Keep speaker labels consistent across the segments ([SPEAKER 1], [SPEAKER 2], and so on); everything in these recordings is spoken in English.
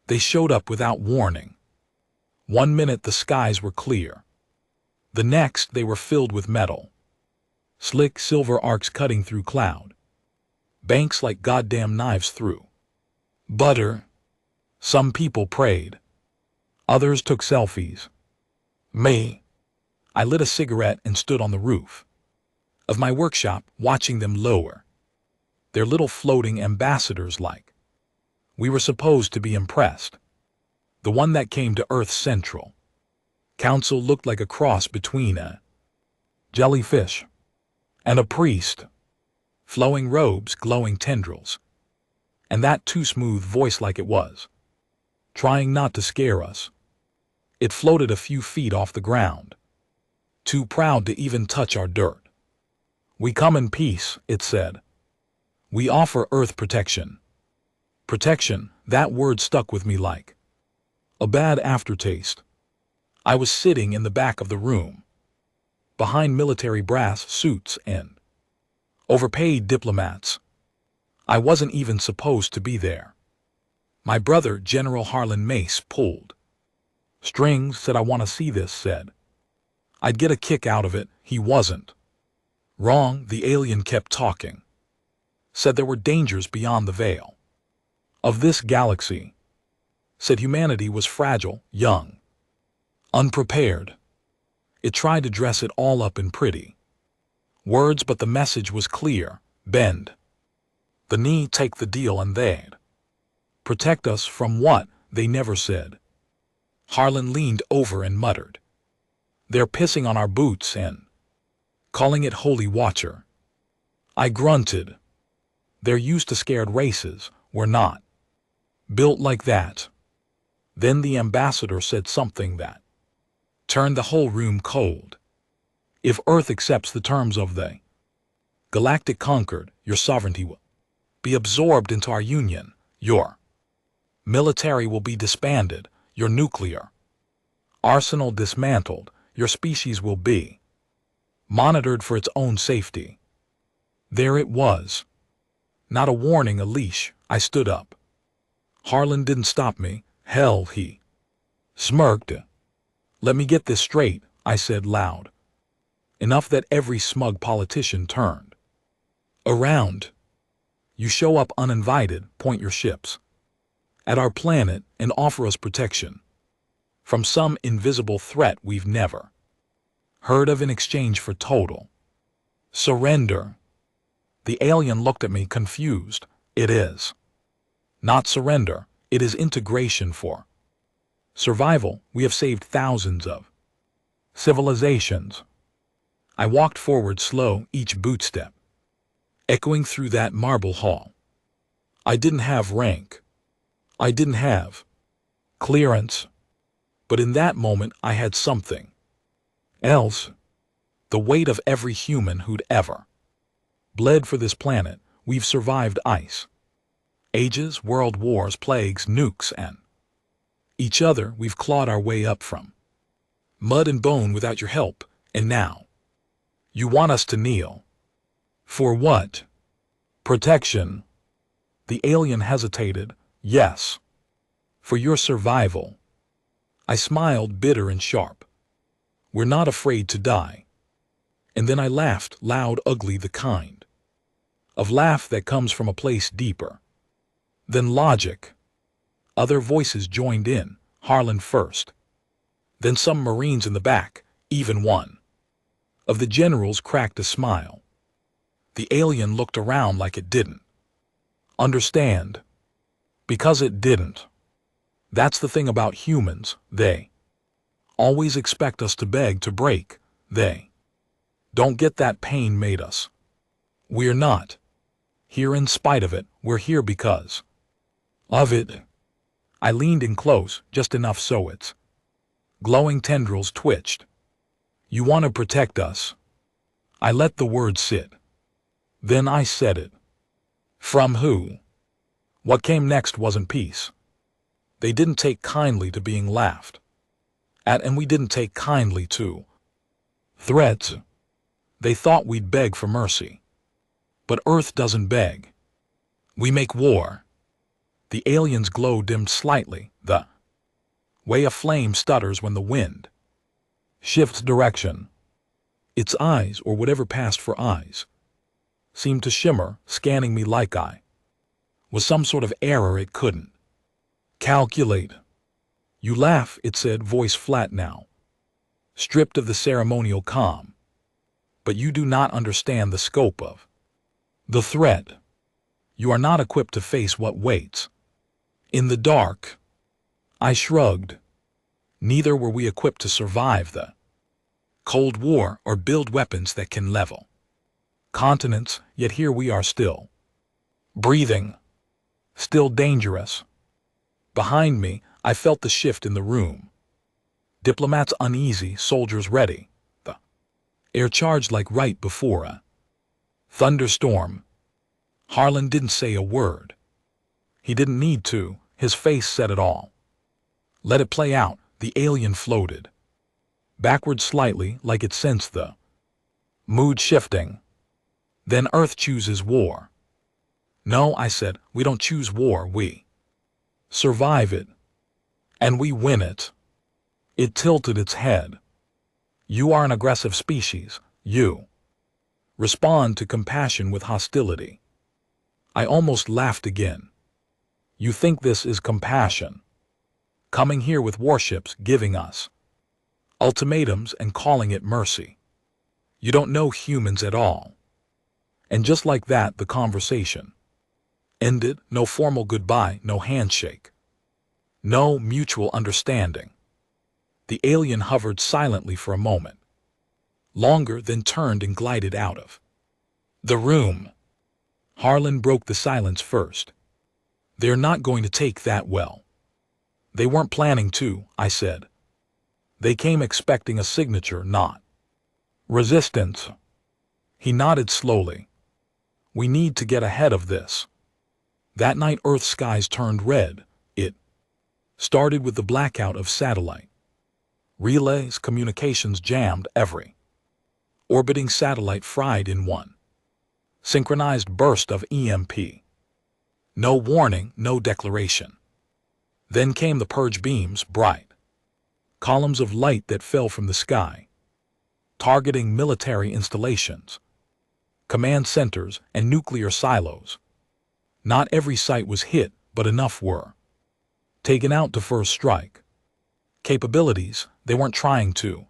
[SPEAKER 1] They showed up without warning. 1 minute the skies were clear. The next they were filled with metal. Slick silver arcs cutting through cloud. Banks like goddamn knives through butter. Some people prayed. Others took selfies. Me. I lit a cigarette and stood on the roof of my workshop watching them lower. Their little floating ambassadors like. We were supposed to be impressed. The one that came to Earth Central Council looked like a cross between a jellyfish and a priest. Flowing robes, glowing tendrils. And that too smooth voice like it was trying not to scare us. It floated a few feet off the ground. Too proud to even touch our dirt. We come in peace, it said. We offer Earth protection. Protection, that word stuck with me like a bad aftertaste. I was sitting in the back of the room, behind military brass suits and overpaid diplomats. I wasn't even supposed to be there. My brother, General Harlan Mace, pulled strings, said I want to see this, said I'd get a kick out of it. He wasn't wrong. The alien kept talking. Said there were dangers beyond the veil of this galaxy. Said humanity was fragile, young, unprepared. It tried to dress it all up in pretty words, but the message was clear. Bend the knee, take the deal, and they'd protect us from what they never said. Harlan leaned over and muttered, they're pissing on our boots and calling it Holy Watcher. I grunted. They're used to scared races. We're not built like that. Then the ambassador said something that turned the whole room cold. If Earth accepts the terms of the Galactic Concord, your sovereignty will be absorbed into our union. Your military will be disbanded. Your nuclear arsenal dismantled. Your species will be monitored for its own safety. There it was. Not a warning, a leash. I stood up. Harlan didn't stop me. Hell, he smirked. Let me get this straight, I said loud. Enough that every smug politician turned around. You show up uninvited, point your ships at our planet, and offer us protection from some invisible threat we've never heard of in exchange for total surrender. The alien looked at me confused. It is not surrender, it is integration for survival. We have saved thousands of civilizations. I walked forward slow, each bootstep echoing through that marble hall. I didn't have rank. I didn't have clearance. But in that moment I had something else. The weight of every human who'd ever bled for this planet. We've survived ice ages, world wars, plagues, nukes, and each other. We've clawed our way up from mud and bone without your help, and now you want us to kneel. For what? Protection. The alien hesitated. Yes. For your survival. I smiled, bitter and sharp. We're not afraid to die. And then I laughed, loud, ugly, the kind of laugh that comes from a place deeper than logic. Other voices joined in, Harlan first. Then some Marines in the back, even one of the generals cracked a smile. The alien looked around like it didn't understand. Because it didn't. That's the thing about humans. They always expect us to beg, to break. They don't get that pain made us. We're not here in spite of it. We're here because of it. I leaned in close, just enough so its glowing tendrils twitched. You want to protect us? I let the word sit. Then I said it. From who? What came next wasn't peace. They didn't take kindly to being laughed at, and we didn't take kindly to threats. They thought we'd beg for mercy. But Earth doesn't beg. We make war. The alien's glow dimmed slightly, the way a flame stutters when the wind shifts direction. Its eyes, or whatever passed for eyes, seemed to shimmer, scanning me like I was some sort of error it couldn't calculate. You laugh, it said, voice flat now, stripped of the ceremonial calm. But you do not understand the scope of the threat. You are not equipped to face what waits in the dark. I shrugged. Neither were we equipped to survive the Cold War or build weapons that can level continents, yet here we are still breathing, still dangerous. Behind me, I felt the shift in the room. Diplomats uneasy, soldiers ready. The air charged like right before a thunderstorm. Harlan didn't say a word. He didn't need to. His face said it all. Let it play out. The alien floated backward slightly, like it sensed the mood shifting. Then Earth chooses war. No, I said, we don't choose war, we survive it. And we win it. It tilted its head. You are an aggressive species. You respond to compassion with hostility. I almost laughed again. You think this is compassion? Coming here with warships, giving us ultimatums and calling it mercy. You don't know humans at all. And just like that, the conversation ended. No formal goodbye, no handshake, no mutual understanding. The alien hovered silently for a moment, longer, then turned and glided out of the room. Harlan broke the silence first. They're not going to take that well. They weren't planning to, I said. They came expecting a signature, not resistance. He nodded slowly. We need to get ahead of this. That night Earth's skies turned red. It started with the blackout of satellite relays, communications jammed, every orbiting satellite fried in one synchronized burst of EMP. No warning, no declaration. Then came the purge beams, bright columns of light that fell from the sky, targeting military installations, command centers, and nuclear silos. Not every site was hit, but enough were taken out to first strike. Capabilities, they weren't trying to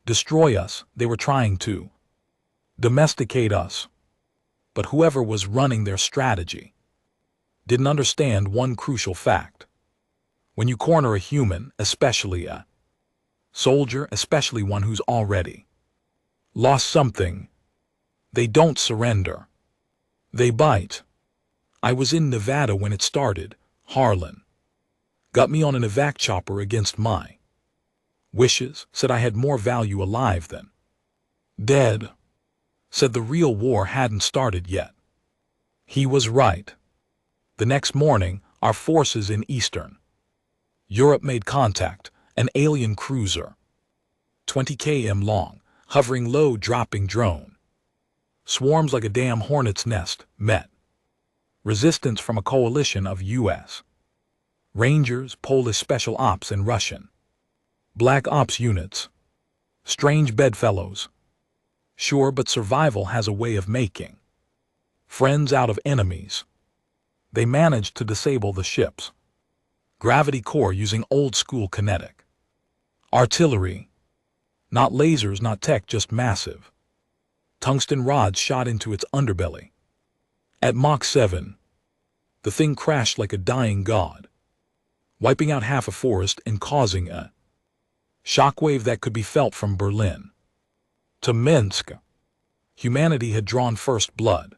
[SPEAKER 1] destroy us, they were trying to domesticate us. But whoever was running their strategy didn't understand one crucial fact. When you corner a human, especially a soldier, especially one who's already lost something, they don't surrender. They bite. I was in Nevada when it started. Harlan got me on an evac chopper against my wishes, said I had more value alive than dead, said the real war hadn't started yet. He was right. The next morning, our forces in Eastern Europe made contact, an alien cruiser, 20 km long, hovering low, dropping drone. Swarms like a damn hornet's nest, met resistance from a coalition of U.S. Rangers, Polish Special Ops, and Russian Black Ops units. Strange bedfellows. Sure, but survival has a way of making friends out of enemies. They managed to disable the ship's gravity core using old-school kinetic artillery. Not lasers, not tech, just massive tungsten rods shot into its underbelly. At Mach 7, the thing crashed like a dying god, wiping out half a forest and causing a shockwave that could be felt from Berlin to Minsk. Humanity had drawn first blood.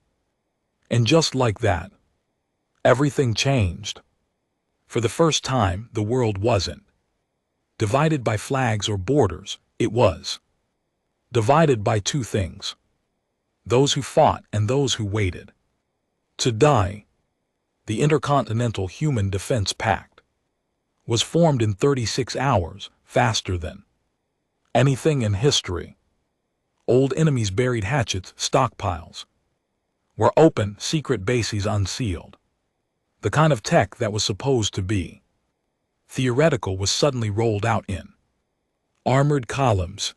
[SPEAKER 1] And just like that, everything changed. For the first time, the world wasn't divided by flags or borders. It was divided by two things: those who fought and those who waited to die. The Intercontinental Human Defense Pact was formed in 36 hours, faster than anything in history. Old enemies buried hatchets, stockpiles were open, secret bases unsealed. The kind of tech that was supposed to be theoretical was suddenly rolled out in armored columns.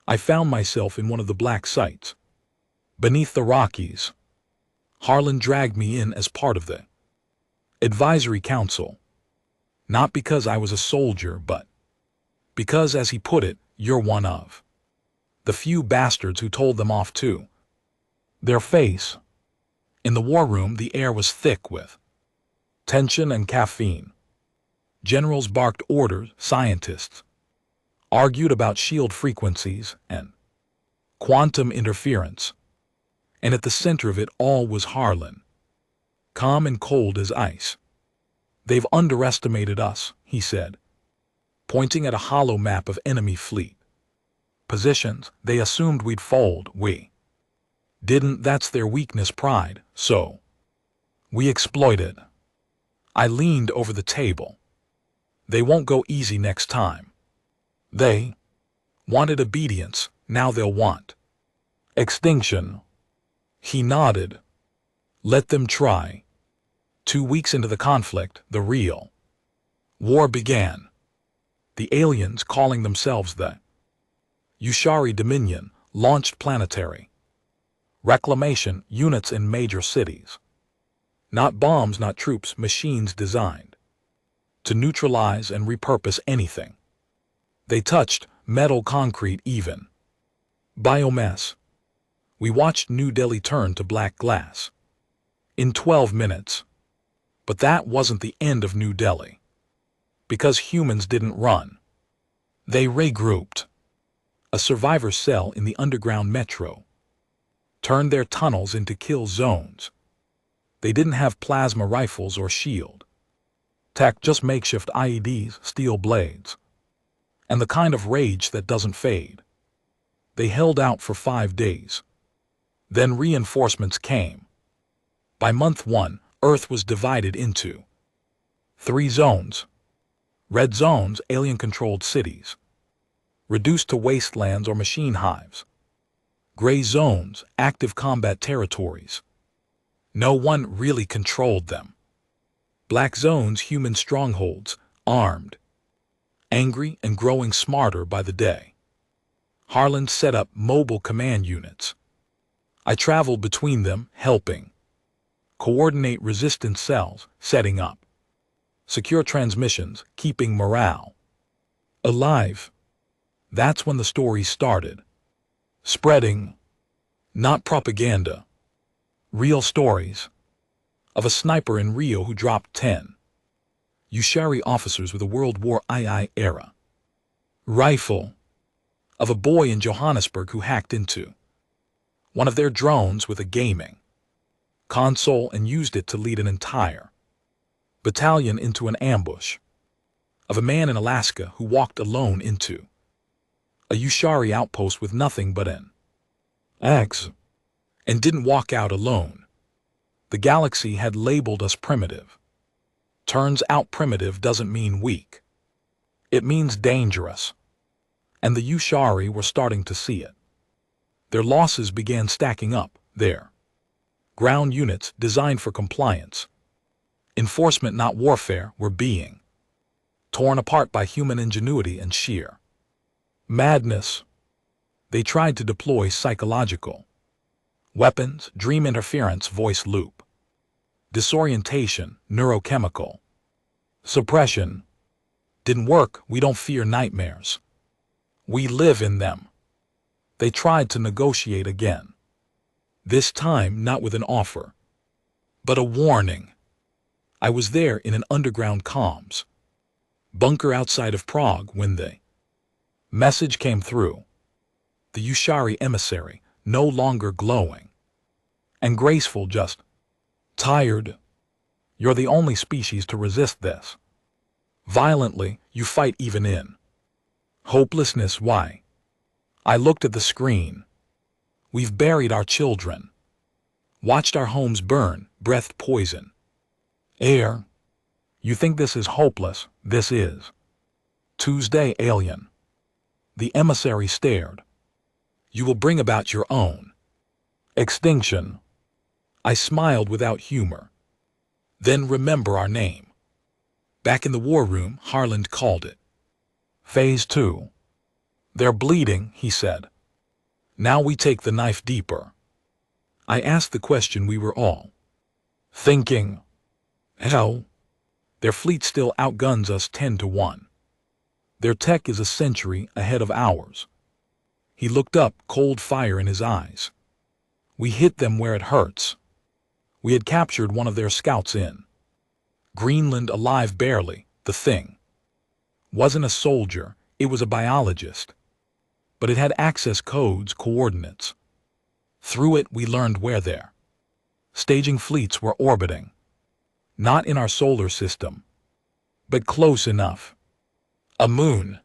[SPEAKER 1] I found myself in one of the black sites, beneath the Rockies. Harlan dragged me in as part of the advisory council, not because I was a soldier, but because, as he put it, you're one of the few bastards who told them off to their face. In the war room, the air was thick with tension and caffeine. Generals barked orders, scientists argued about shield frequencies and quantum interference. And at the center of it all was Harlan, calm and cold as ice. "They've underestimated us," he said, pointing at a hollow map of enemy fleet positions. "They assumed we'd fold. We didn't. That's their weakness, pride. So we exploited." I leaned over the table. "They won't go easy next time. They wanted obedience, now they'll want extinction." He nodded. "Let them try." 2 weeks into the conflict, the real war began. The aliens, calling themselves the Ushari Dominion, launched planetary reclamation units in major cities. Not bombs, not troops, machines designed to neutralize and repurpose anything they touched, metal, concrete, even biomass. We watched New Delhi turn to black glass in 12 minutes. But that wasn't the end of New Delhi. Because humans didn't run. They regrouped. A survivor cell in the underground metro turned their tunnels into kill zones. They didn't have plasma rifles or shield tech, just makeshift IEDs, steel blades, and the kind of rage that doesn't fade. They held out for 5 days. Then reinforcements came. By month 1, Earth was divided into 3 zones. Red zones, alien-controlled cities, reduced to wastelands or machine hives. Gray zones, active combat territories. No one really controlled them. Black zones, human strongholds, armed, angry, and growing smarter by the day. Harlan set up mobile command units. I traveled between them, helping coordinate resistance cells, setting up secure transmissions, keeping morale alive. That's when the story started. Spreading, not propaganda, real stories of a sniper in Rio who dropped 10 Ushari officers with a World War II-era rifle, of a boy in Johannesburg who hacked into one of their drones with a gaming console and used it to lead an entire battalion into an ambush, of a man in Alaska who walked alone into a Ushari outpost with nothing but an axe, and didn't walk out alone. The galaxy had labeled us primitive. Turns out primitive doesn't mean weak. It means dangerous. And the Ushari were starting to see it. Their losses began stacking up. Their ground units, designed for compliance, enforcement not warfare, were being torn apart by human ingenuity and sheer madness. They tried to deploy psychological weapons, dream interference, voice loop, disorientation, neurochemical suppression. Didn't work. We don't fear nightmares. We live in them. They tried to negotiate again. This time not with an offer, but a warning. I was there in an underground comms bunker outside of Prague when the message came through. The Ushari emissary, no longer glowing and graceful, just tired. "You're the only species to resist this. Violently, you fight even in hopelessness. Why?" I looked at the screen. "We've buried our children, watched our homes burn, breathed poison air. You think this is hopeless? This is Tuesday, alien." The emissary stared. "You will bring about your own extinction." I smiled without humor. Then remember our name. Back in the war room, Harland called it. Phase 2. They're bleeding, he said. Now we take the knife deeper. I asked the question we were all thinking. Hell, their fleet still outguns us 10-1. Their tech is a century ahead of ours. He looked up, cold fire in his eyes. We hit them where it hurts. We had captured one of their scouts in Greenland alive barely. The thing wasn't a soldier, it was a biologist. But it had access codes, coordinates. Through it we learned where their staging fleets were orbiting. Not in our solar system, but close enough. A moon.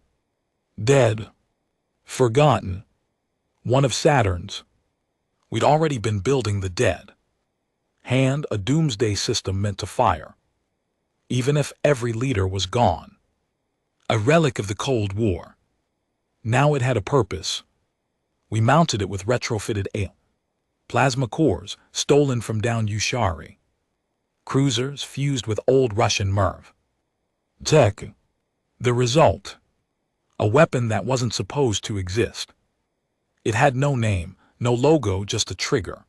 [SPEAKER 1] Dead. Forgotten. One of Saturn's. We'd already been building the dead hand, a doomsday system meant to fire, even if every leader was gone. A relic of the Cold War. Now it had a purpose. We mounted it with retrofitted plasma cores stolen from down Ushari. Cruisers fused with old Russian MIRV tech. The result? A weapon that wasn't supposed to exist. It had no name, no logo, just a trigger.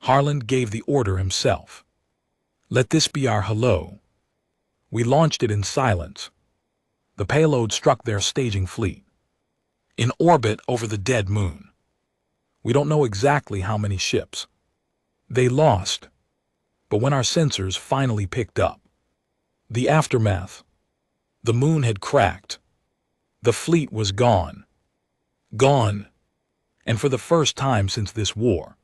[SPEAKER 1] Harland gave the order himself. Let this be our hello. We launched it in silence. The payload struck their staging fleet. In orbit over the dead moon. We don't know exactly how many ships they lost. But when our sensors finally picked up the aftermath, the moon had cracked. The fleet was gone. Gone. And for the first time since this war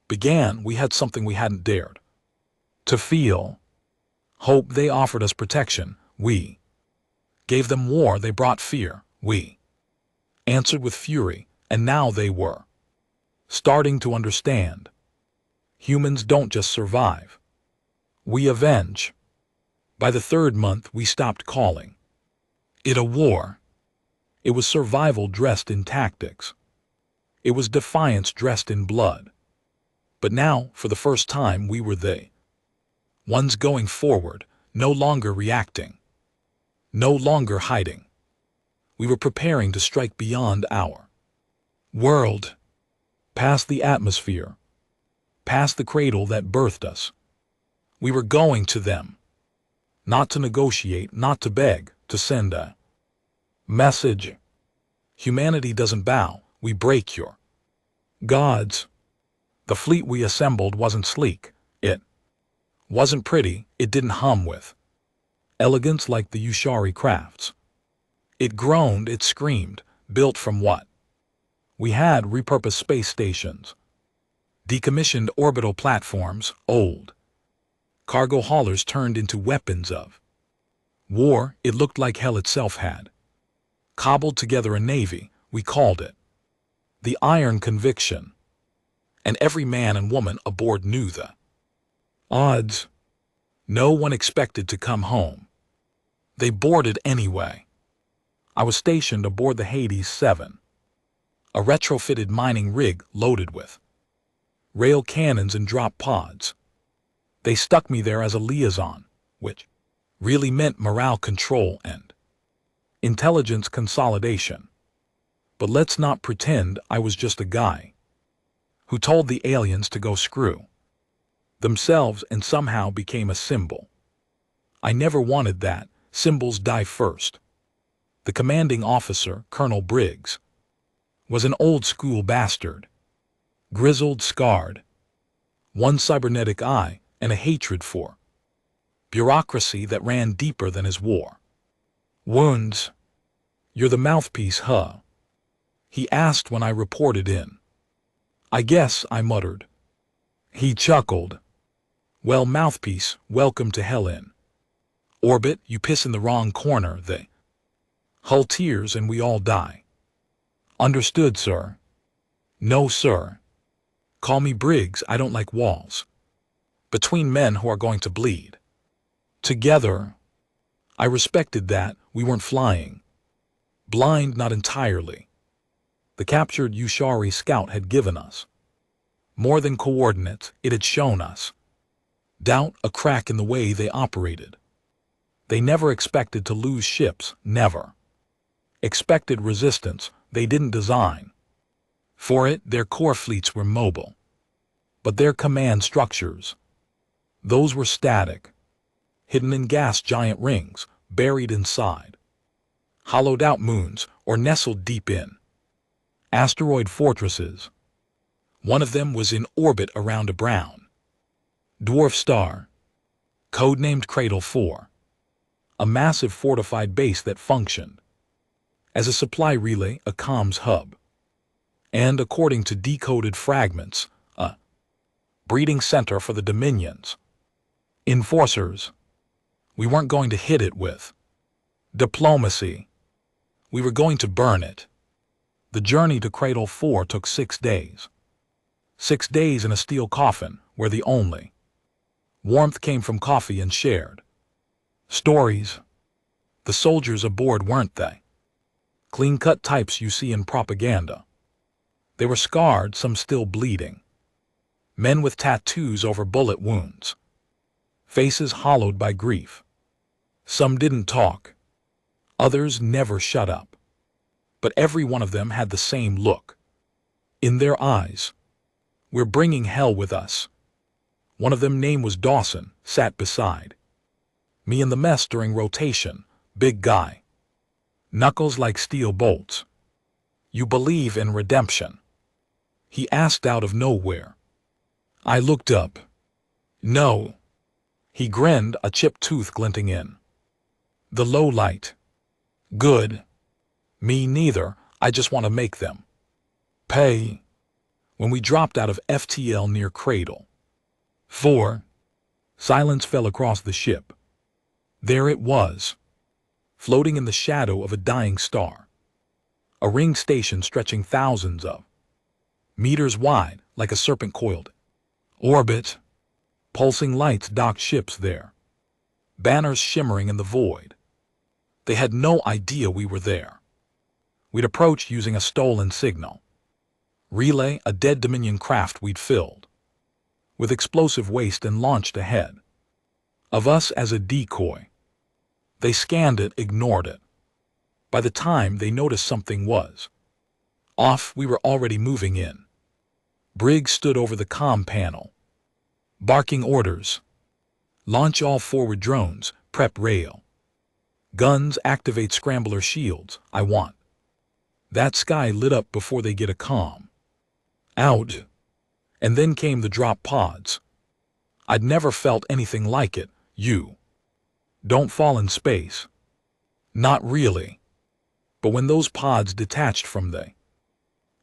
[SPEAKER 1] began, we had something we hadn't dared to feel. Hope. They offered us protection. We gave them war. They brought fear. We answered with fury. And now they were starting to understand. Humans don't just survive. We avenge. By the 3rd month, we stopped calling it a war. It was survival dressed in tactics. It was defiance dressed in blood. But now, for the first time, we were the ones going forward, no longer reacting, no longer hiding. We were preparing to strike beyond our world, past the atmosphere, past the cradle that birthed us. We were going to them, not to negotiate, not to beg, to send a message. Humanity doesn't bow, we break your gods. The fleet we assembled wasn't sleek, it wasn't pretty, it didn't hum with elegance like the Ushari crafts. It groaned, it screamed, built from what we had: repurposed space stations, decommissioned orbital platforms, old cargo haulers turned into weapons of war. It looked like hell itself had cobbled together a navy. We called it the Iron Conviction. And every man and woman aboard knew the odds. No one expected to come home. They boarded anyway. I was stationed aboard the Hades 7, a retrofitted mining rig loaded with rail cannons and drop pods. They stuck me there as a liaison, which really meant morale control and intelligence consolidation. But let's not pretend I was just a guy who told the aliens to go screw themselves and somehow became a symbol. I never wanted that. Symbols die first. The commanding officer, Colonel Briggs, was an old-school bastard, grizzled, scarred, one cybernetic eye, and a hatred for bureaucracy that ran deeper than his war wounds. You're the mouthpiece, huh? He asked when I reported in. I guess, I muttered. He chuckled. Well, mouthpiece, welcome to hell in orbit. You piss in the wrong corner, the hull tears and we all die. Understood, sir? No, sir. Call me Briggs, I don't like walls between men who are going to bleed together. I respected that. We weren't flying blind, not entirely. The captured Ushari scout had given us more than coordinates. It had shown us Doubt, a crack in the way they operated. They never expected to lose ships, never. Expected resistance, they didn't design. For it, their core fleets were mobile. But their command structures, those were static, hidden in gas giant rings, buried inside. Hollowed out moons, or nestled deep in asteroid fortresses. One of them was in orbit around a brown dwarf star, codenamed Cradle 4, a massive fortified base that functioned as a supply relay, a comms hub, and, according to decoded fragments, a breeding center for the Dominions. Enforcers. We weren't going to hit it with diplomacy. We were going to burn it. The journey to Cradle 4 took 6 days. 6 days in a steel coffin, where the only warmth came from coffee and shared stories. The soldiers aboard, weren't they? Clean-cut types you see in propaganda. They were scarred, some still bleeding. Men with tattoos over bullet wounds. Faces hollowed by grief. Some didn't talk. Others never shut up. But every one of them had the same look in their eyes. We're bringing hell with us. One of them, name was Dawson, sat beside me in the mess during rotation. Big guy. Knuckles like steel bolts. You believe in redemption? He asked out of nowhere. I looked up. No. He grinned, a chipped tooth glinting in the low light. Good. Me neither, I just want to make them pay. When we dropped out of FTL near Cradle 4, silence fell across the ship. There it was, floating in the shadow of a dying star. A ringed station stretching thousands of meters wide, like a serpent coiled orbit. Pulsing lights docked ships there. Banners shimmering in the void. They had no idea we were there. We'd approached using a stolen signal relay, a dead Dominion craft we'd filled with explosive waste and launched ahead of us as a decoy. They scanned it, ignored it. By the time they noticed something was off, we were already moving in. Briggs stood over the comm panel, barking orders. Launch all forward drones, prep rail. Guns, activate scrambler shields, I want. That sky lit up before they get a comm out. And then came the drop pods. I'd never felt anything like it. You don't fall in space. Not really. But when those pods detached from the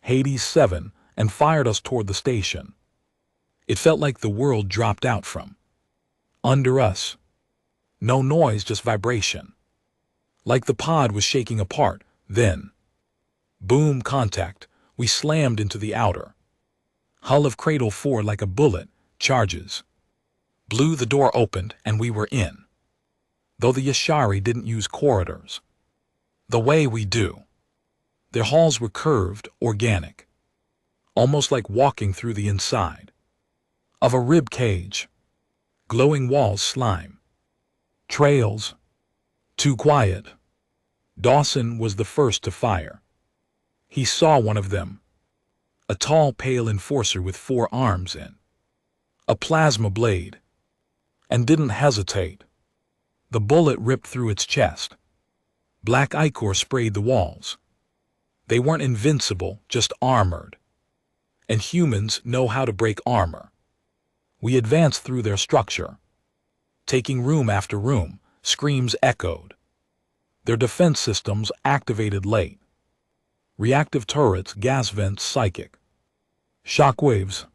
[SPEAKER 1] Hades 7 and fired us toward the station, it felt like the world dropped out from under us. No noise, just vibration. Like the pod was shaking apart. Then, boom, contact. We slammed into the outer hull of Cradle 4 like a bullet. Charges blew, the door opened, and we were in. Though the Yashari didn't use corridors the way we do. Their halls were curved, organic, almost like walking through the inside of a rib cage. Glowing walls, slime trails. Too quiet. Dawson was the first to fire. He saw one of them, a tall, pale enforcer with 4 arms and a plasma blade, and didn't hesitate. The bullet ripped through its chest. Black ichor sprayed the walls. They weren't invincible, just armored. And humans know how to break armor. We advanced through their structure, taking room after room. Screams echoed. Their defense systems activated late. Reactive turrets, gas vents, psychic shockwaves.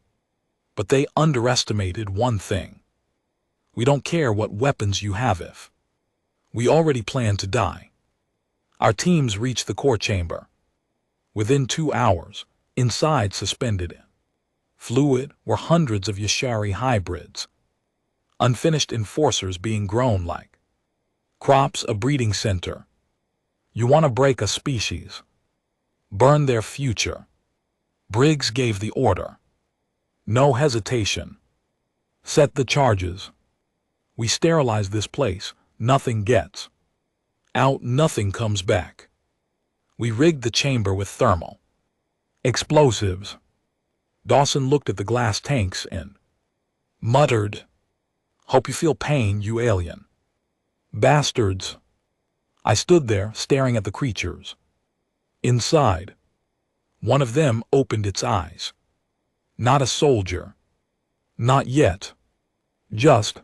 [SPEAKER 1] But they underestimated one thing. We don't care what weapons you have if we already plan to die. Our teams reached the core chamber. Within 2 hours, inside, suspended in fluid, were hundreds of Yashari hybrids. Unfinished enforcers being grown like crops, a breeding center. You want to break a species, burn their future. Briggs gave the order. No hesitation. Set the charges. We sterilize this place. Nothing gets out, nothing comes back. We rigged the chamber with thermal explosives. Dawson looked at the glass tanks and muttered, "Hope you feel pain, you alien bastards." I stood there, staring at the creatures. Inside, one of them opened its eyes. Not a soldier. Not yet. Just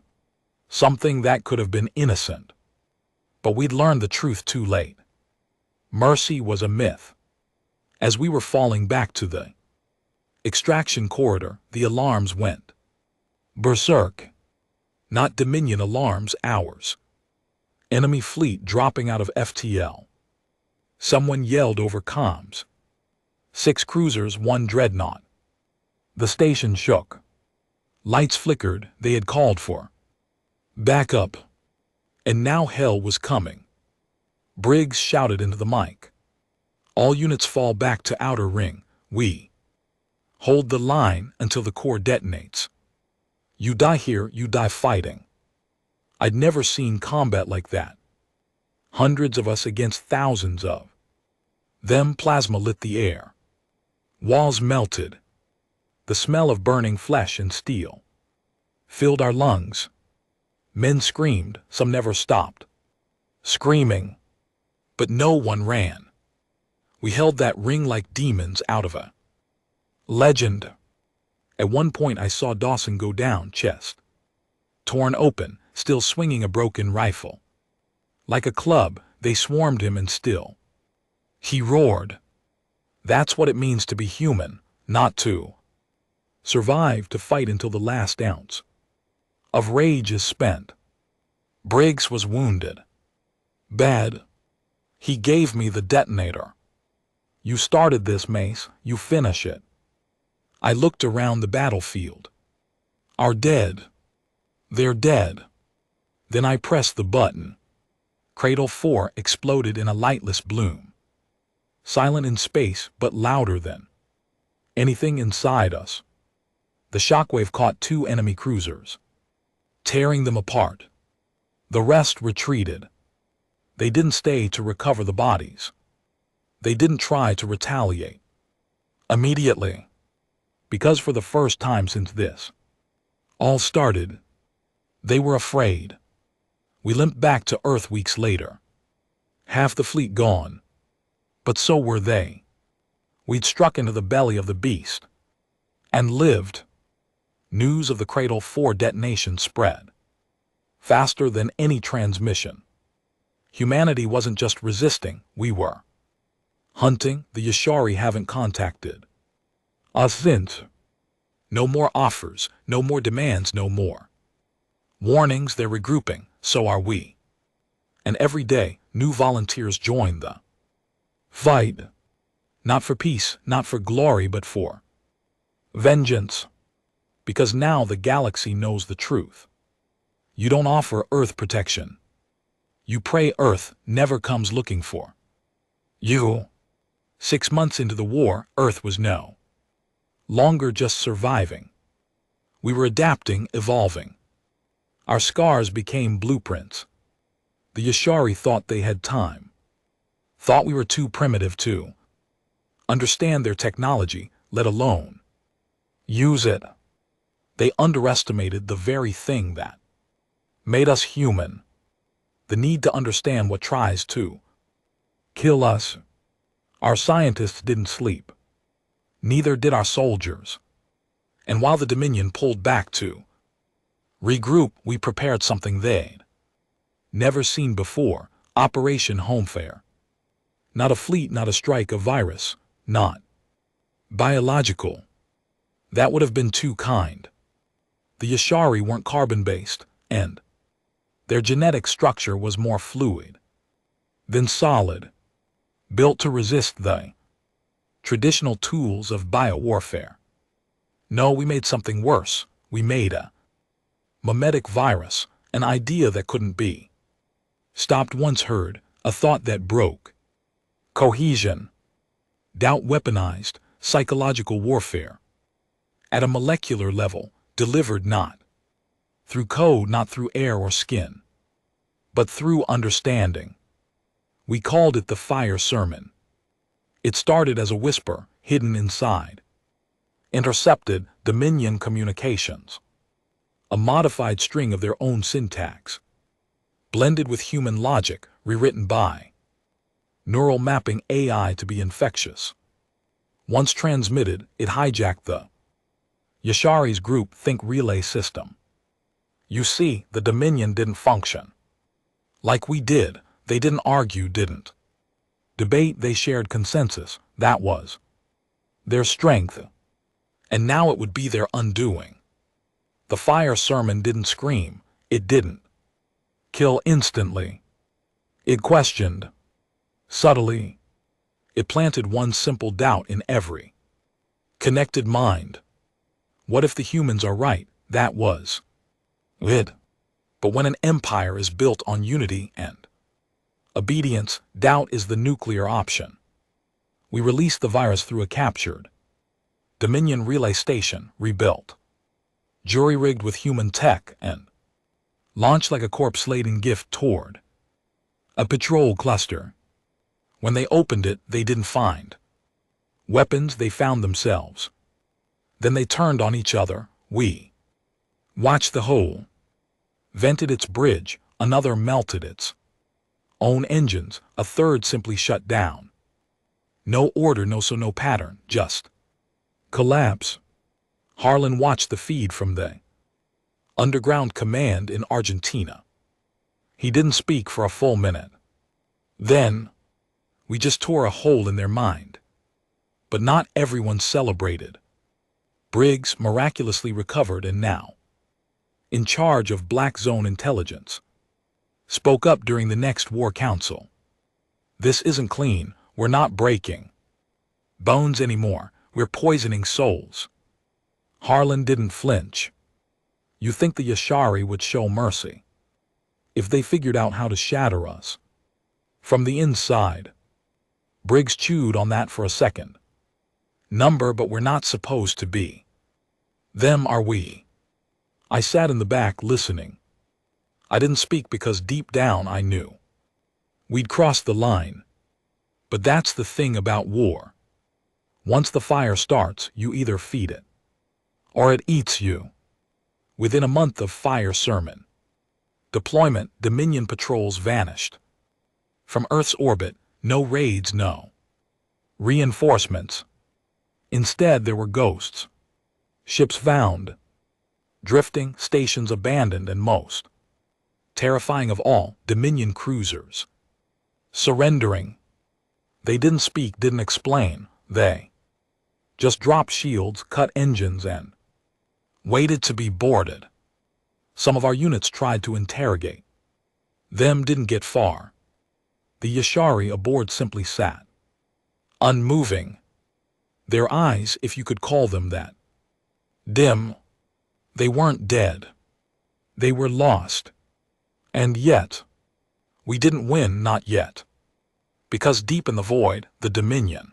[SPEAKER 1] something that could have been innocent. But we'd learned the truth too late. Mercy was a myth. As we were falling back to the extraction corridor, the alarms went berserk. Not Dominion alarms, ours. Enemy fleet dropping out of FTL. Someone yelled over comms. 6 cruisers, 1 dreadnought. The station shook. Lights flickered. They had called for backup. And now hell was coming. Briggs shouted into the mic. "All units fall back to outer ring. We hold the line until the core detonates. You die here, you die fighting." I'd never seen combat like that. Hundreds of us against thousands of them. Plasma lit the air. Walls melted. The smell of burning flesh and steel filled our lungs. Men screamed, some never stopped screaming. But no one ran. We held that ring like demons out of a legend. At one point I saw Dawson go down, chest torn open, still swinging a broken rifle. Like a club, they swarmed him and still he roared. That's what it means to be human, not to survive, to fight until the last ounce of rage is spent. Briggs was wounded. Bad. He gave me the detonator. "You started this, Mace, you finish it." I looked around the battlefield. Are dead. They're dead. Then I pressed the button. Cradle 4 exploded in a lightless bloom. Silent in space, but louder than anything inside us. The shockwave caught 2 enemy cruisers, tearing them apart. The rest retreated. They didn't stay to recover the bodies. They didn't try to retaliate immediately. Because for the first time since this all started, they were afraid. We limped back to Earth weeks later. Half the fleet gone. But so were they. We'd struck into the belly of the beast and lived. News of the Cradle 4 detonation spread faster than any transmission. Humanity wasn't just resisting, we were hunting. The Yashari haven't contacted us since. No more offers, no more demands, no more warnings. They're regrouping, so are we. And every day, new volunteers join the fight. Not for peace, not for glory, but for vengeance. Because now the galaxy knows the truth. You don't offer Earth protection. You pray Earth never comes looking for you. 6 months into the war, Earth was no longer just surviving. We were adapting, evolving. Our scars became blueprints. The Yashari thought they had time. Thought we were too primitive to understand their technology, let alone use it. They underestimated the very thing that made us human. The need to understand what tries to kill us. Our scientists didn't sleep. Neither did our soldiers. And while the Dominion pulled back to regroup, we prepared something they'd never seen before. Operation Homefair. Not a fleet, not a strike, a virus. Not biological. That would have been too kind. The Yashari weren't carbon-based, and their genetic structure was more fluid than solid, built to resist the traditional tools of biowarfare. No, we made something worse. We made a mimetic virus, an idea that couldn't be stopped once heard, a thought that broke cohesion. Doubt weaponized, psychological warfare. At a molecular level, delivered not Through code, not through air or skin, but through understanding. We called it the Fire Sermon. It started as a whisper, hidden inside. Intercepted Dominion communications. A modified string of their own syntax. Blended with human logic, rewritten by neural mapping AI to be infectious. Once transmitted, it hijacked the Yashari's group think relay system. You see, the Dominion didn't function like we did. They didn't argue, didn't debate, they shared consensus. That was their strength. And now it would be their undoing. The Fire Sermon didn't scream. It didn't kill instantly. It questioned subtly. It planted one simple doubt in every connected mind. What if the humans are right? That was it. But when an empire is built on unity and obedience, doubt is the nuclear option. We released the virus through a captured Dominion relay station, rebuilt, jury-rigged with human tech, and launched like a corpse-laden gift toward a patrol cluster. When they opened it, they didn't find weapons, they found themselves. Then they turned on each other. We watched the whole vented its bridge, another melted its own engines, a third simply shut down. No order, no pattern, just collapse. Harlan watched the feed from the underground command in Argentina. He didn't speak for a full minute. Then, we just tore a hole in their mind. But not everyone celebrated. Briggs miraculously recovered and now in charge of Black Zone intelligence. Spoke up during the next War Council. This isn't clean. We're not breaking bones anymore. We're poisoning souls. Harlan didn't flinch. You think the Yashari would show mercy if they figured out how to shatter us from the inside? Briggs chewed on that for a second. Number, but we're not supposed to be them, are we? I sat in the back listening. I didn't speak because deep down I knew we'd crossed the line. But that's the thing about war. Once the fire starts, you either feed it or it eats you. Within a month of Fire Sermon deployment, Dominion patrols vanished from Earth's orbit. No raids, no reinforcements. Instead, there were ghosts, ships found, drifting, stations abandoned, and most terrifying of all, Dominion cruisers surrendering. They didn't speak, didn't explain. They just dropped shields, cut engines, and waited to be boarded. Some of our units tried to interrogate them, didn't get far. The Yashari aboard simply sat, unmoving. Their eyes, if you could call them that, dim. They weren't dead. They were lost. And yet, we didn't win, not yet. Because deep in the void, the Dominion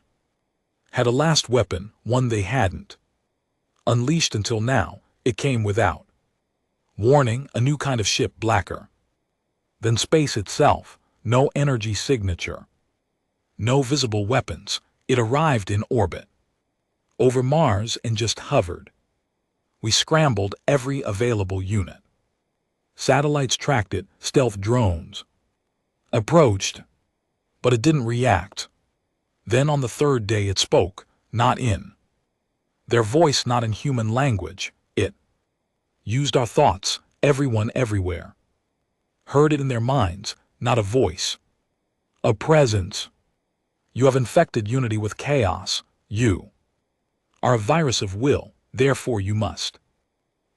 [SPEAKER 1] had a last weapon, one they hadn't unleashed until now. It came without warning, a new kind of ship, blacker than space itself. No energy signature, no visible weapons. It arrived in orbit over Mars and just hovered. We scrambled every available unit. Satellites tracked it, stealth drones approached, but it didn't react. Then on the third day it spoke, not in their voice, not in human language. It used our thoughts. Everyone everywhere heard it in their minds, not a voice, a presence. You have infected unity with chaos. You are a virus of will, therefore you must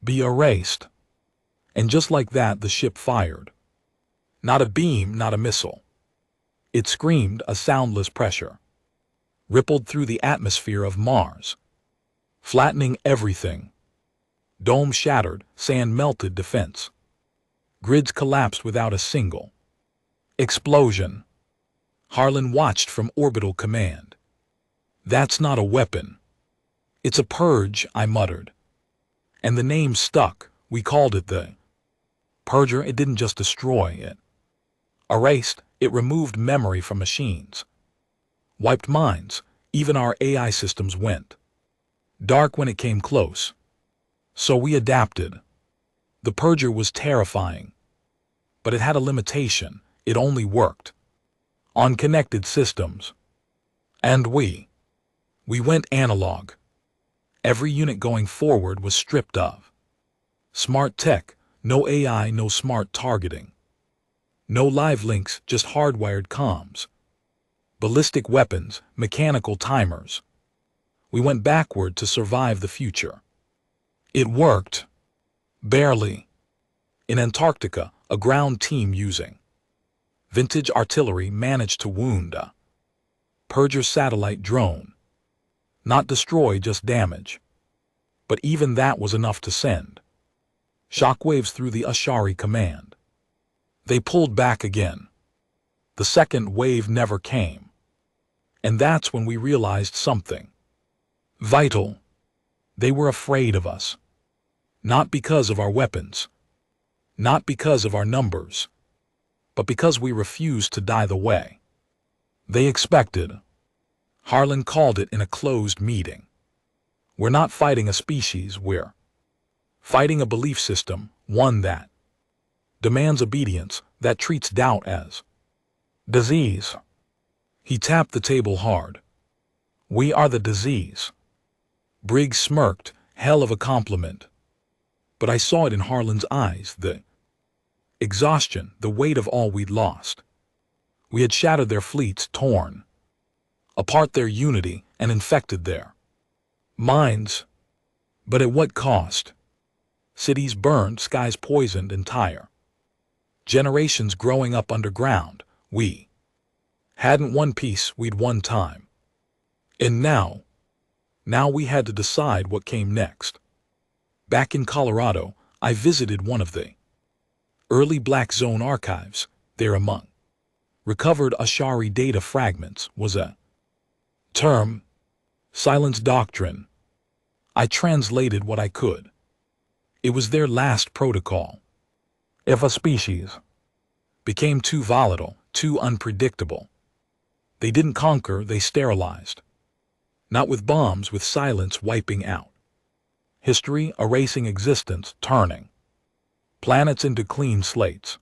[SPEAKER 1] be erased. And just like that, the ship fired. Not a beam, not a missile. It screamed, a soundless pressure rippled through the atmosphere of Mars, flattening everything. Dome shattered, sand melted, defense grids collapsed without a single explosion. Harlan watched from orbital command. That's not a weapon. It's a purge, I muttered. And the name stuck. We called it the Purger, it didn't just destroy it. Erased, it removed memory from machines. Wiped minds, even our AI systems went dark when it came close. So we adapted. The Purger was terrifying. But it had a limitation. It only worked on connected systems. And we went analog. Every unit going forward was stripped of smart tech, no AI, no smart targeting. No live links, just hardwired comms. Ballistic weapons, mechanical timers. We went backward to survive the future. It worked. Barely. In Antarctica, a ground team using vintage artillery managed to wound a Purger satellite drone. Not destroy, just damage. But even that was enough to send shockwaves through the Ashari command. They pulled back again. The second wave never came. And that's when we realized something vital. They were afraid of us. Not because of our weapons. Not because of our numbers. But because we refused to die the way they expected. Harlan called it in a closed meeting. We're not fighting a species, we're fighting a belief system, one that demands obedience, that treats doubt as disease. He tapped the table hard. We are the disease. Briggs smirked, hell of a compliment. But I saw it in Harlan's eyes, the exhaustion, the weight of all we'd lost. We had shattered their fleets, torn apart their unity, and infected their minds. But at what cost? Cities burned, skies poisoned, entire generations growing up underground. We hadn't won peace, we'd won time. And now we had to decide what came next. Back in Colorado, I visited one of the early Black Zone archives. There among recovered Ashari data fragments was a term, silence doctrine. I translated what I could. It was their last protocol. If a species became too volatile, too unpredictable, they didn't conquer, they sterilized. Not with bombs, with silence wiping out history, erasing existence, turning planets into clean slates.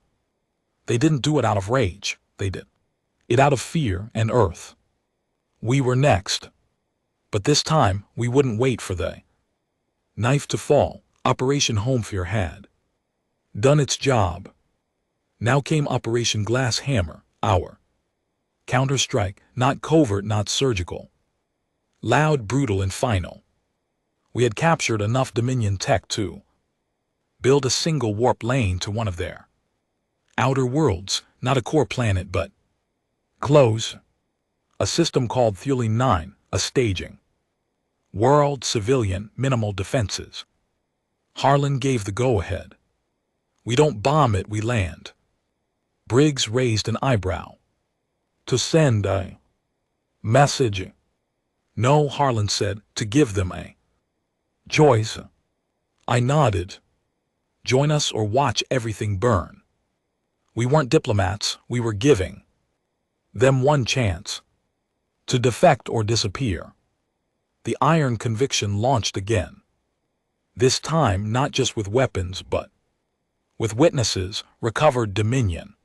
[SPEAKER 1] They didn't do it out of rage, they did it out of fear and earth. We were next. But this time, we wouldn't wait for the knife to fall. Operation Homefear had done its job. Now came Operation Glass Hammer, our counter-strike, not covert, not surgical. Loud, brutal, and final. We had captured enough Dominion tech to build a single warp lane to one of their outer worlds, not a core planet, but close. A system called Thulin 9, a staging world, civilian, minimal defenses. Harlan gave the go-ahead. We don't bomb it, we land. Briggs raised an eyebrow. To send a message. No, Harlan said, to give them a choice. I nodded. Join us or watch everything burn. We weren't diplomats, we were giving them one chance to defect or disappear. The iron conviction launched again. This time not just with weapons, but with witnesses, recovered Dominion.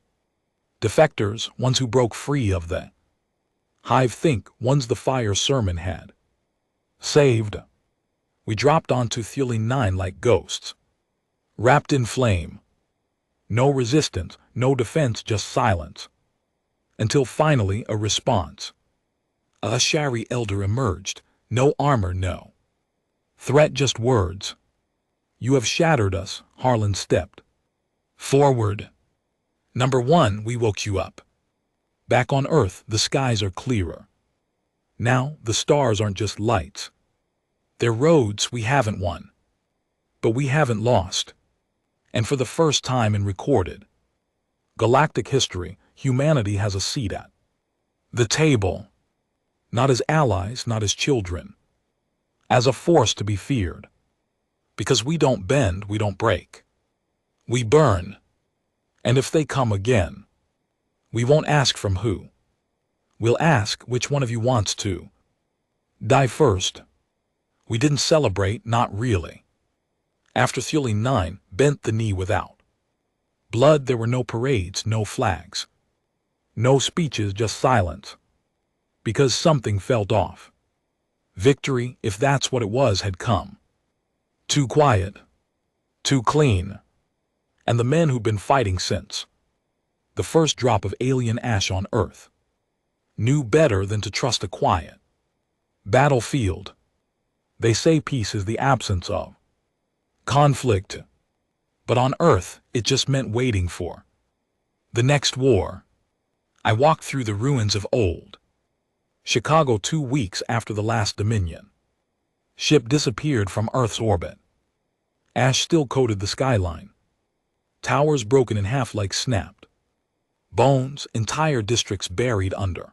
[SPEAKER 1] Defectors, ones who broke free of the hive think, ones the fire sermon had saved. We dropped onto Thulin 9 like ghosts, wrapped in flame. No resistance, no defense, just silence. Until finally a response. A Ashari elder emerged. No armor, no threat, just words. You have shattered us, Harlan stepped forward. Number one, we woke you up. Back on Earth, the skies are clearer. Now, the stars aren't just lights. They're roads. We haven't won. But we haven't lost. And for the first time in recorded galactic history, humanity has a seat at the table. Not as allies, not as children. As a force to be feared. Because we don't bend, we don't break. We burn. And if they come again, we won't ask from who. We'll ask which one of you wants to die first. We didn't celebrate, not really. After Thule 9 bent the knee without blood, there were no parades, no flags, no speeches, just silence. Because something felt off. Victory, if that's what it was, had come. Too quiet. Too clean. And the men who'd been fighting since the first drop of alien ash on Earth knew better than to trust a quiet battlefield. They say peace is the absence of conflict. But on Earth, it just meant waiting for the next war. I walked through the ruins of old Chicago 2 weeks after the last Dominion ship disappeared from Earth's orbit. Ash still coated the skyline. Towers broken in half like snapped bones, entire districts buried under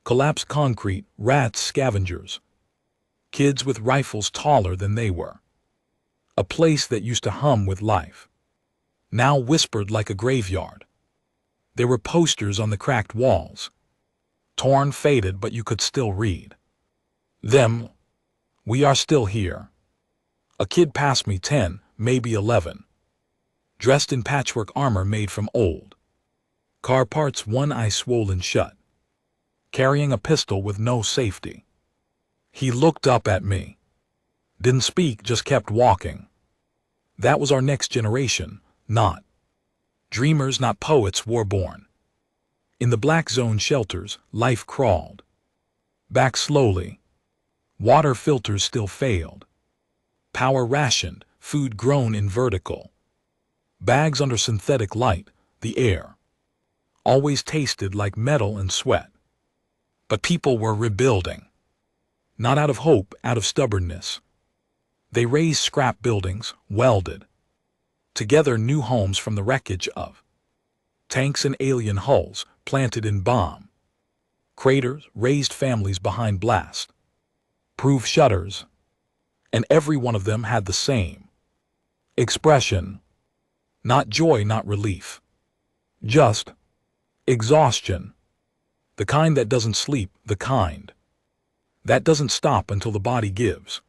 [SPEAKER 1] collapsed concrete, rats, scavengers, kids with rifles taller than they were. A place that used to hum with life now whispered like a graveyard. There were posters on the cracked walls, torn, faded, but you could still read them. We are still here. A kid passed me, 10, maybe 11, dressed in patchwork armor made from old car parts, one eye swollen shut, carrying a pistol with no safety. He looked up at me. Didn't speak, just kept walking. That was our next generation, not dreamers, not poets, war-born. In the black zone shelters, life crawled back slowly. Water filters still failed. Power rationed, food grown in vertical bags under synthetic light. The air always tasted like metal and sweat. But people were rebuilding. Not out of hope, out of stubbornness. They raised scrap buildings, welded together new homes from the wreckage of tanks and alien hulls planted in bomb craters, raised families behind blast-proof shutters. And every one of them had the same expression. Not joy, not relief. Just exhaustion. The kind that doesn't sleep, the kind that doesn't stop until the body gives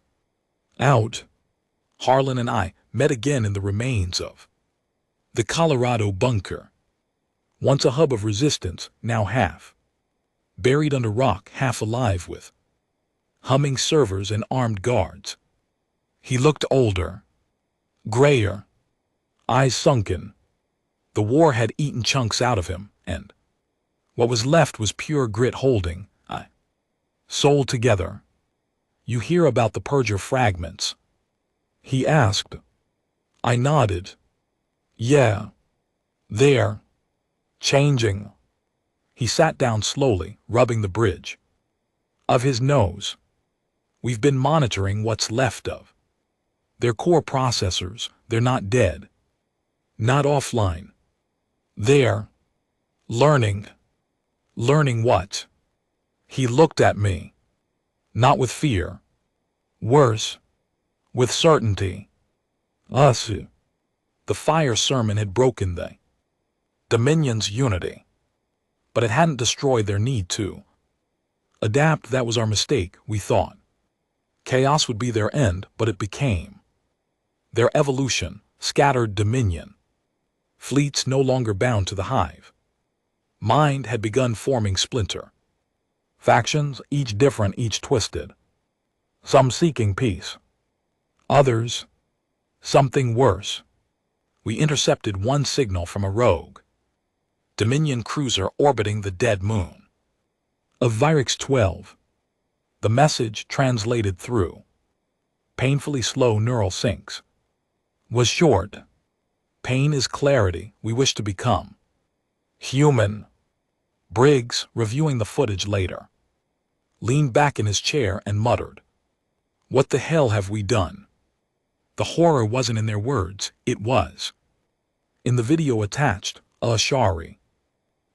[SPEAKER 1] out. Harlan and I met again in the remains of the Colorado bunker. Once a hub of resistance, now half buried under rock, half alive with humming servers and armed guards. He looked older, grayer, eyes sunken. The war had eaten chunks out of him, and what was left was pure grit holding soul together. You hear about the Purger fragments? He asked. I nodded. Yeah. They're changing. He sat down slowly, rubbing the bridge of his nose. We've been monitoring what's left of their core processors. They're not dead. Not offline. They're learning. Learning what? He looked at me. Not with fear. Worse. With certainty. Us. The fire sermon had broken the Dominion's unity. But it hadn't destroyed their need to adapt. That was our mistake, we thought. Chaos would be their end, but it became their evolution, scattered dominion. Fleets no longer bound to the hive. Mind had begun forming splinter factions, each different, each twisted. Some seeking peace. Others, something worse. We intercepted one signal from a rogue Dominion cruiser orbiting the dead moon of Virix 12. The message, translated through painfully slow neural syncs, was short. Pain is clarity. We wish to become human. Briggs, reviewing the footage later, leaned back in his chair and muttered, "What the hell have we done?" The horror wasn't in their words, it was in the video attached. A Shari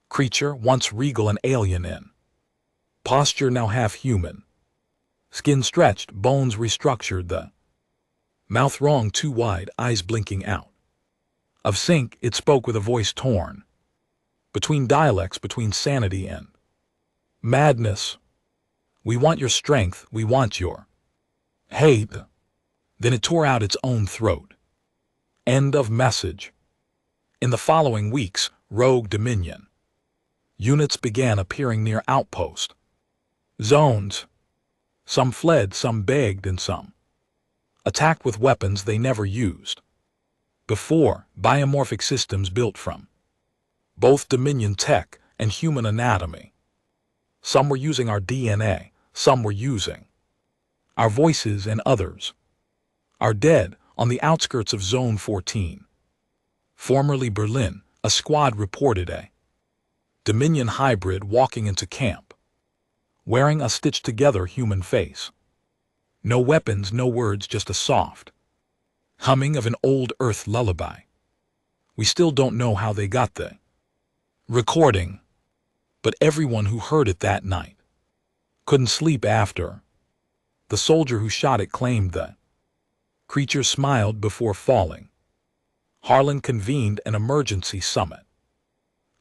[SPEAKER 1] creature, once regal and alien in posture, now half human. Skin stretched, bones restructured, the mouth wrong too wide, eyes blinking out. Of sync, it spoke with a voice torn. Between dialects, between sanity and madness. We want your strength, we want your hate. Then it tore out its own throat. End of message. In the following weeks, rogue Dominion units began appearing near outpost zones. Some fled, some begged, and some attacked with weapons they never used before, biomorphic systems built from both Dominion tech and human anatomy. Some were using our DNA, some were using our voices, and others are dead. On the outskirts of Zone 14, formerly Berlin, a squad reported a Dominion hybrid walking into camp, wearing a stitched-together human face. No weapons, no words, just a soft humming of an old Earth lullaby. We still don't know how they got the recording, but everyone who heard it that night couldn't sleep after. The soldier who shot it claimed the creature smiled before falling. Harlan convened an emergency summit.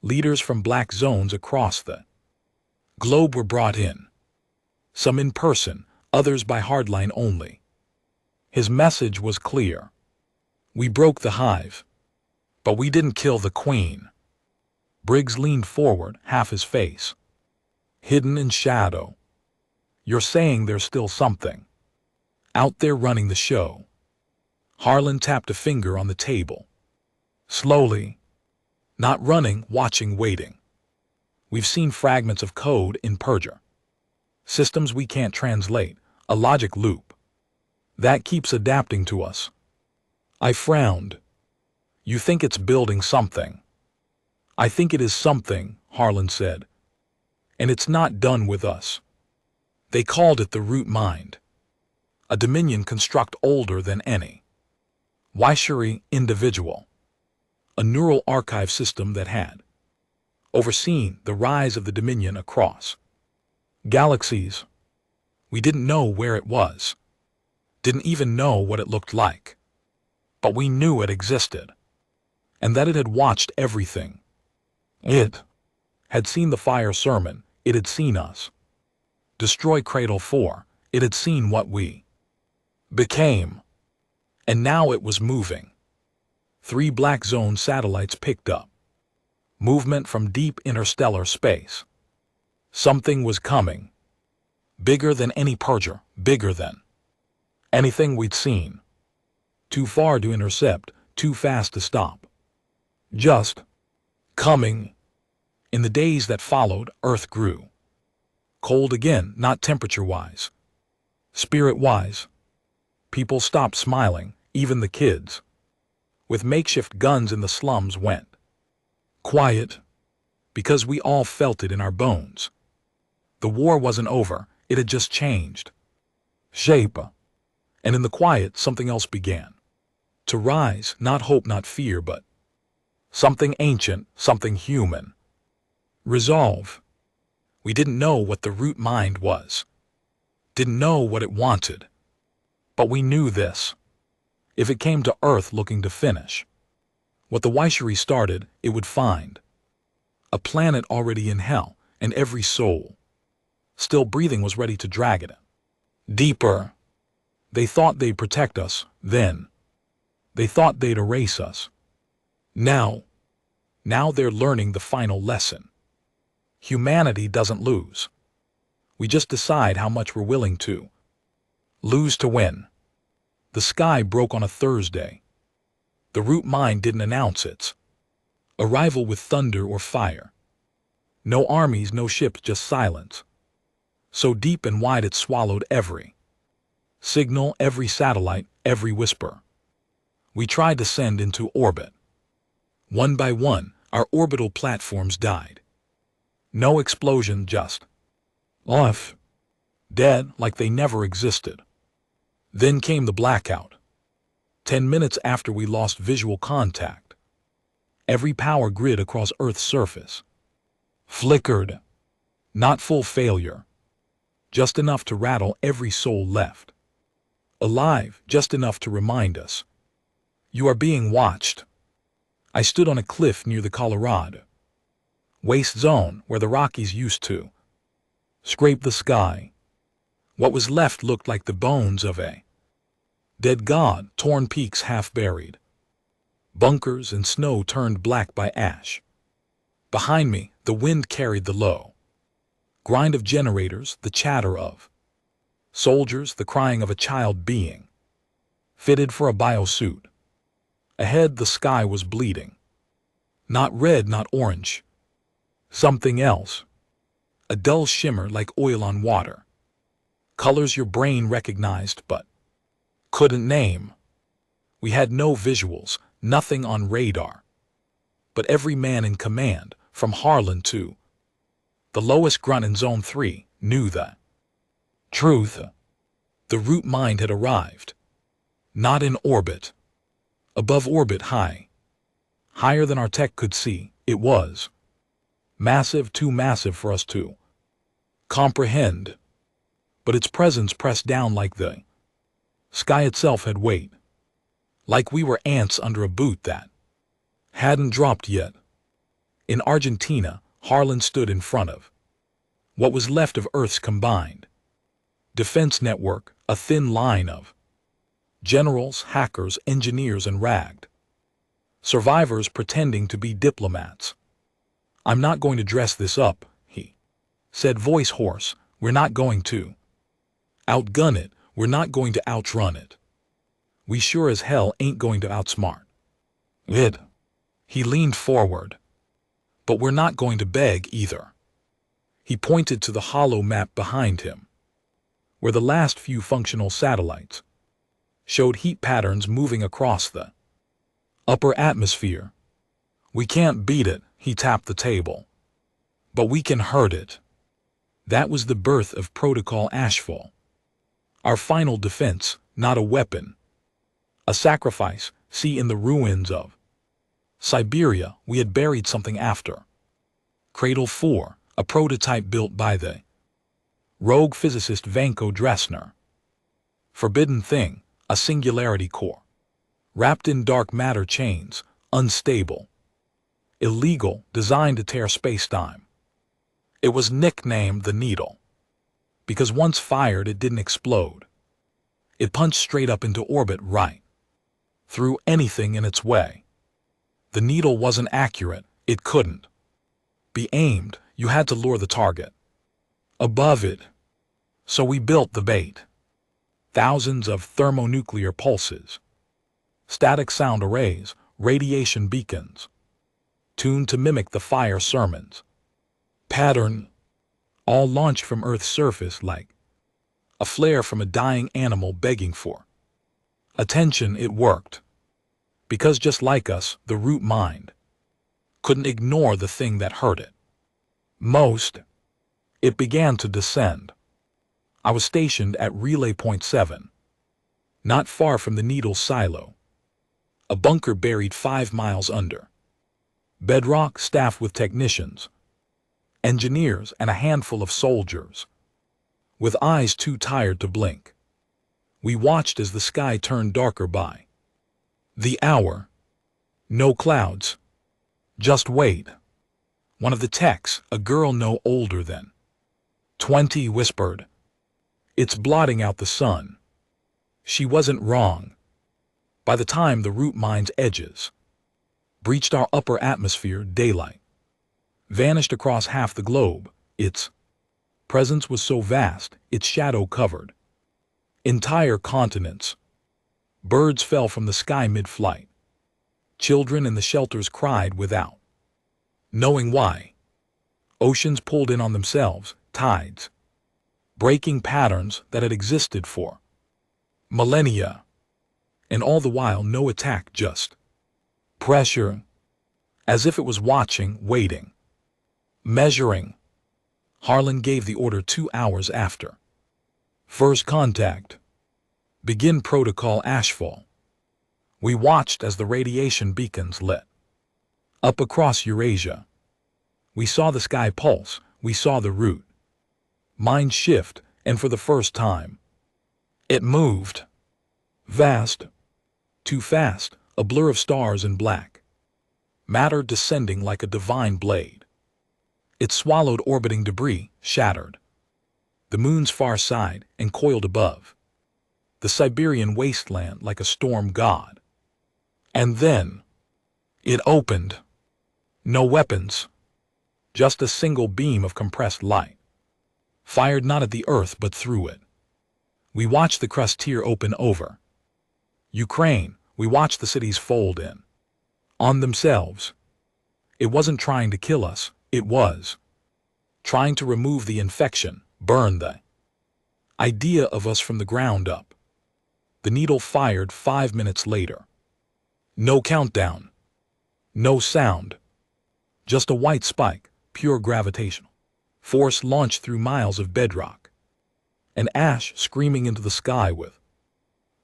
[SPEAKER 1] Leaders from black zones across the globe were brought in, some in person, others by hardline only. His message was clear. We broke the hive, but we didn't kill the queen. Briggs leaned forward, half his face hidden in shadow. You're saying there's still something out there running the show? Harlan tapped a finger on the table. Slowly. Not running, watching, waiting. We've seen fragments of code in Persia. Systems we can't translate, a logic loop that keeps adapting to us. I frowned. You think it's building something? I think it is something, Harlan said. And it's not done with us. They called it the root mind. A Dominion construct older than any HFY individual. A neural archive system that had overseen the rise of the Dominion across galaxies. We didn't know where it was, didn't even know what it looked like. But we knew it existed, and that it had watched everything. It had seen the fire sermon, it had seen us destroy Cradle 4, it had seen what we became. And now it was moving. 3 black zone satellites picked up movement from deep interstellar space. Something was coming. Bigger than any Persia, bigger than anything we'd seen. Too far to intercept, too fast to stop. Just coming. In the days that followed, Earth grew cold again, not temperature-wise, spirit-wise. People stopped smiling, even the kids with makeshift guns in the slums went quiet, because we all felt it in our bones. The war wasn't over, it had just changed shape. And in the quiet, something else began to rise, not hope, not fear, but something ancient, something human. Resolve. We didn't know what the root mind was, didn't know what it wanted, but we knew this. If it came to Earth looking to finish what the HFY started, it would find a planet already in hell, and every soul still breathing was ready to drag it deeper. They thought they'd protect us, then. They thought they'd erase us. Now they're learning the final lesson. Humanity doesn't lose. We just decide how much we're willing to lose to win. The sky broke on a Thursday. The root mind didn't announce its arrival with thunder or fire. No armies, no ships, just silence. So deep and wide it swallowed every signal, every satellite, every whisper. We tried to send into orbit. One by one, our orbital platforms died. No explosion, just off. Dead, like they never existed. Then came the blackout. 10 minutes after we lost visual contact, every power grid across Earth's surface flickered. Not full failure, just enough to rattle every soul left alive, just enough to remind us, you are being watched. I stood on a cliff near the Colorado waste zone where the Rockies used to scrape the sky. What was left looked like the bones of a dead god, torn peaks half buried, bunkers and snow turned black by ash. Behind me, the wind carried the low grind of generators, the chatter of soldiers, the crying of a child being fitted for a biosuit. Ahead, the sky was bleeding. Not red, not orange. Something else. A dull shimmer like oil on water. Colors your brain recognized but couldn't name. We had no visuals, nothing on radar. But every man in command, from Harlan to the lowest grunt in Zone 3, knew the truth. The root mind had arrived. Not in orbit. Above orbit high. Higher than our tech could see, it was. Massive, too massive for us to comprehend. But its presence pressed down like the sky itself had weight. Like we were ants under a boot that hadn't dropped yet. In Argentina, Harlan stood in front of what was left of Earth's combined defense network, a thin line of generals, hackers, engineers, and ragged survivors pretending to be diplomats. "I'm not going to dress this up," he said, voice hoarse. "We're not going to outgun it. We're not going to outrun it. We sure as hell ain't going to outsmart it." He leaned forward. "But we're not going to beg either." He pointed to the hollow map behind him, where the last few functional satellites showed heat patterns moving across the upper atmosphere. "We can't beat it," he tapped the table, "but we can hurt it." That was the birth of Protocol HFY. Our final defense, not a weapon. A sacrifice. See, in the ruins of Siberia, we had buried something after Cradle 4, a prototype built by the rogue physicist Vanko Dressner. Forbidden thing, a singularity core. Wrapped in dark matter chains, unstable. Illegal, designed to tear space-time. It was nicknamed the Needle, because once fired it didn't explode. It punched straight up into orbit right through anything in its way. The needle wasn't accurate, it couldn't be aimed, you had to lure the target above it. So we built the bait. Thousands of thermonuclear pulses, static sound arrays, radiation beacons, tuned to mimic the fire sermons pattern, all launched from Earth's surface like a flare from a dying animal begging for attention. It worked. Because just like us, the root mind couldn't ignore the thing that hurt it most. It began to descend. I was stationed at Relay Point 7, not far from the needle silo, a bunker buried 5 miles under bedrock, staffed with technicians, engineers, and a handful of soldiers with eyes too tired to blink. We watched as the sky turned darker by the hour. No clouds. Just wait. One of the techs, a girl no older than 20, whispered, "It's blotting out the sun." She wasn't wrong. By the time the root mind's edges breached our upper atmosphere, daylight vanished across half the globe. Its presence was so vast, its shadow covered entire continents. Birds fell from the sky mid-flight. Children in the shelters cried without knowing why. Oceans pulled in on themselves, tides breaking patterns that had existed for millennia. And all the while no attack, just pressure, as if it was watching, waiting, measuring. Harlan gave the order 2 hours after first contact. Begin Protocol HFY. We watched as the radiation beacons lit up across Eurasia. We saw the sky pulse, we saw the root mind shift, and for the first time, it moved. Vast. Too fast, a blur of stars and black matter descending like a divine blade. It swallowed orbiting debris, shattered the moon's far side, and coiled above the Siberian wasteland like a storm god. And then it opened. No weapons, just a single beam of compressed light, fired not at the earth but through it. We watched the crust tear open over Ukraine. We watched the cities fold in on themselves. It wasn't trying to kill us, it was trying to remove the infection, burn the idea of us from the ground up. The needle fired 5 minutes later. No countdown, no sound, just a white spike, pure gravitational force launched through miles of bedrock, and ash screaming into the sky with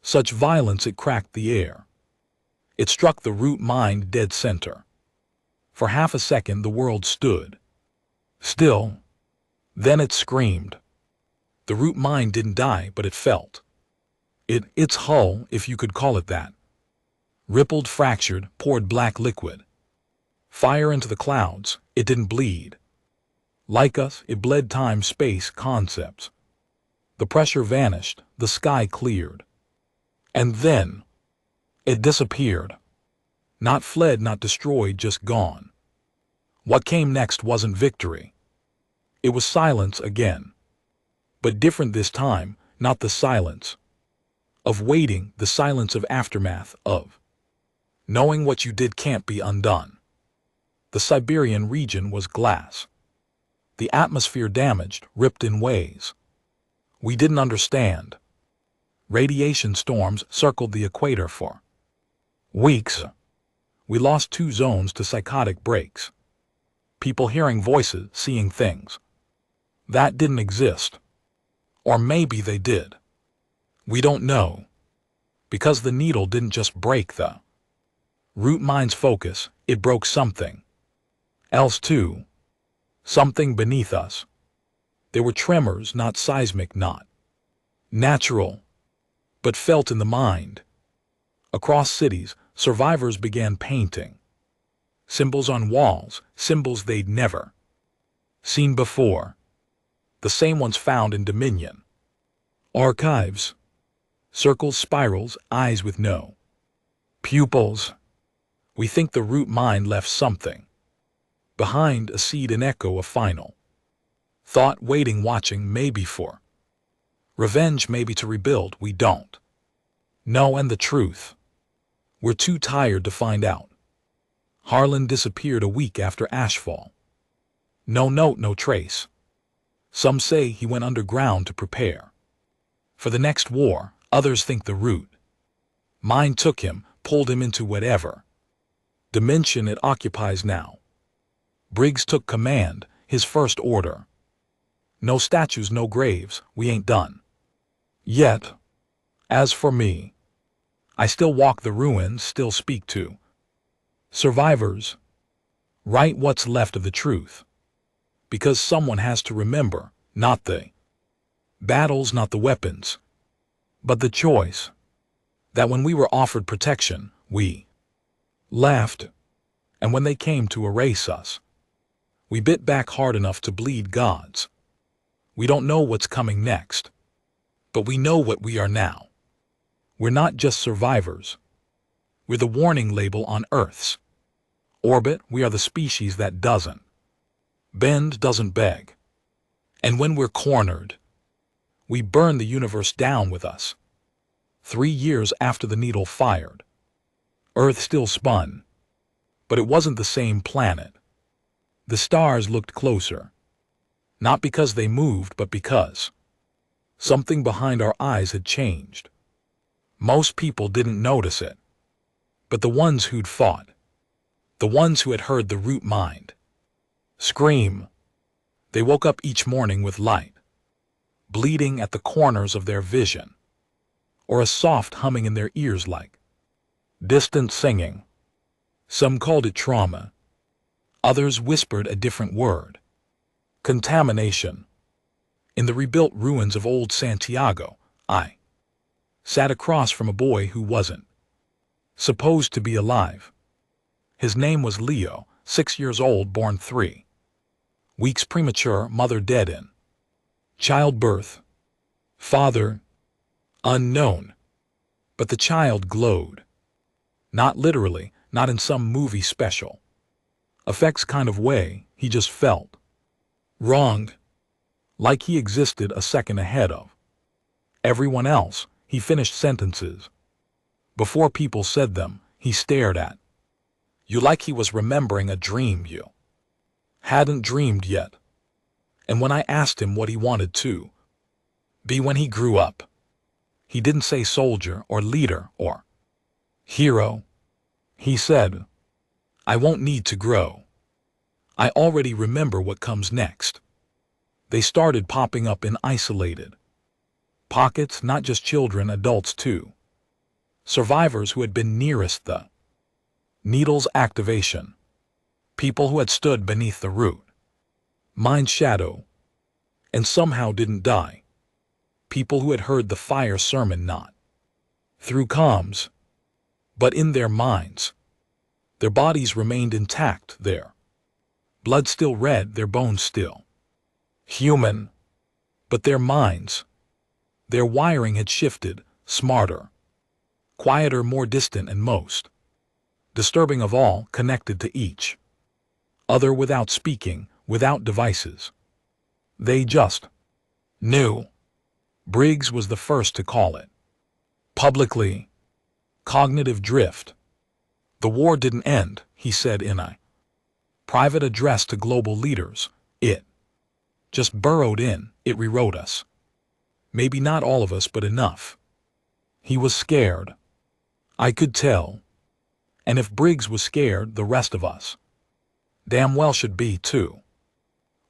[SPEAKER 1] such violence it cracked the air. It struck the root mind dead center. For half a second the world stood still. Then it screamed. The root mind didn't die, but it felt. Its hull, if you could call it that, rippled, fractured, poured black liquid fire into the clouds. It didn't bleed. Like us, it bled time-space concepts. The pressure vanished, the sky cleared. And then it disappeared. Not fled, not destroyed, just gone. What came next wasn't victory. It was silence again. But different this time, not the silence of waiting, the silence of aftermath, of knowing what you did can't be undone. The Siberian region was glass. The atmosphere damaged, ripped in ways we didn't understand. Radiation storms circled the equator for weeks. We lost 2 zones to psychotic breaks. People hearing voices, seeing things that didn't exist. Or maybe they did. We don't know. Because the needle didn't just break the root mind's focus, it broke something else too. Something beneath us. There were tremors, not seismic, not natural, but felt in the mind. Across cities, survivors began painting symbols on walls, symbols they'd never seen before. The same ones found in Dominion archives. Circles, spirals, eyes with no pupils. We think the root mind left something behind, a seed, an echo, a final thought, waiting, watching, maybe for revenge, maybe to rebuild. We don't know, and the truth, we're too tired to find out. Harlan disappeared a week after Ashfall. No note, no trace. Some say he went underground to prepare for the next war. Others think the root mind took him, pulled him into whatever dimension it occupies now. Briggs took command, his first order. No statues, no graves, we ain't done yet. As for me, I still walk the ruins, still speak to survivors, write what's left of the truth. Because someone has to remember, not the battles, not the weapons, but the choice that when we were offered protection, we laughed, and when they came to erase us, we bit back hard enough to bleed gods. We don't know what's coming next, but we know what we are now. We're not just survivors. We're the warning label on Earth's orbit. We are the species that doesn't bend, doesn't beg. And when we're cornered, we burn the universe down with us. 3 years after the needle fired, Earth still spun, but it wasn't the same planet. The stars looked closer, not because they moved, but because something behind our eyes had changed. Most people didn't notice it, but the ones who'd fought, the ones who had heard the root mind scream, they woke up each morning with light bleeding at the corners of their vision, or a soft humming in their ears like distant singing. Some called it trauma. Others whispered a different word: contamination. In the rebuilt ruins of old Santiago, I sat across from a boy who wasn't supposed to be alive. His name was Leo, 6 years old, born 3 weeks premature, mother dead in childbirth. Father unknown. But the child glowed. Not literally, not in some movie special effects kind of way, he just felt wrong, like he existed a second ahead of everyone else. He finished sentences before people said them. He stared at you like he was remembering a dream you hadn't dreamed yet. And when I asked him what he wanted to be when he grew up, he didn't say soldier or leader or hero. He said, I won't need to grow. I already remember what comes next. They started popping up in isolated pockets, not just children, adults too. Survivors who had been nearest the needle's activation. People who had stood beneath the root mind's shadow and somehow didn't die. People who had heard the fire sermon not through comms, but in their minds. Their bodies remained intact, their blood still red, their bones still human, but their minds, their wiring had shifted, smarter, quieter, more distant, and most disturbing of all, connected to each other without speaking, without devices. They just knew. Briggs was the first to call it publicly cognitive drift. The war didn't end, he said in a private address to global leaders. It just burrowed in, it rewrote us. Maybe not all of us, but enough. He was scared. I could tell. And if Briggs was scared, the rest of us damn well should be too.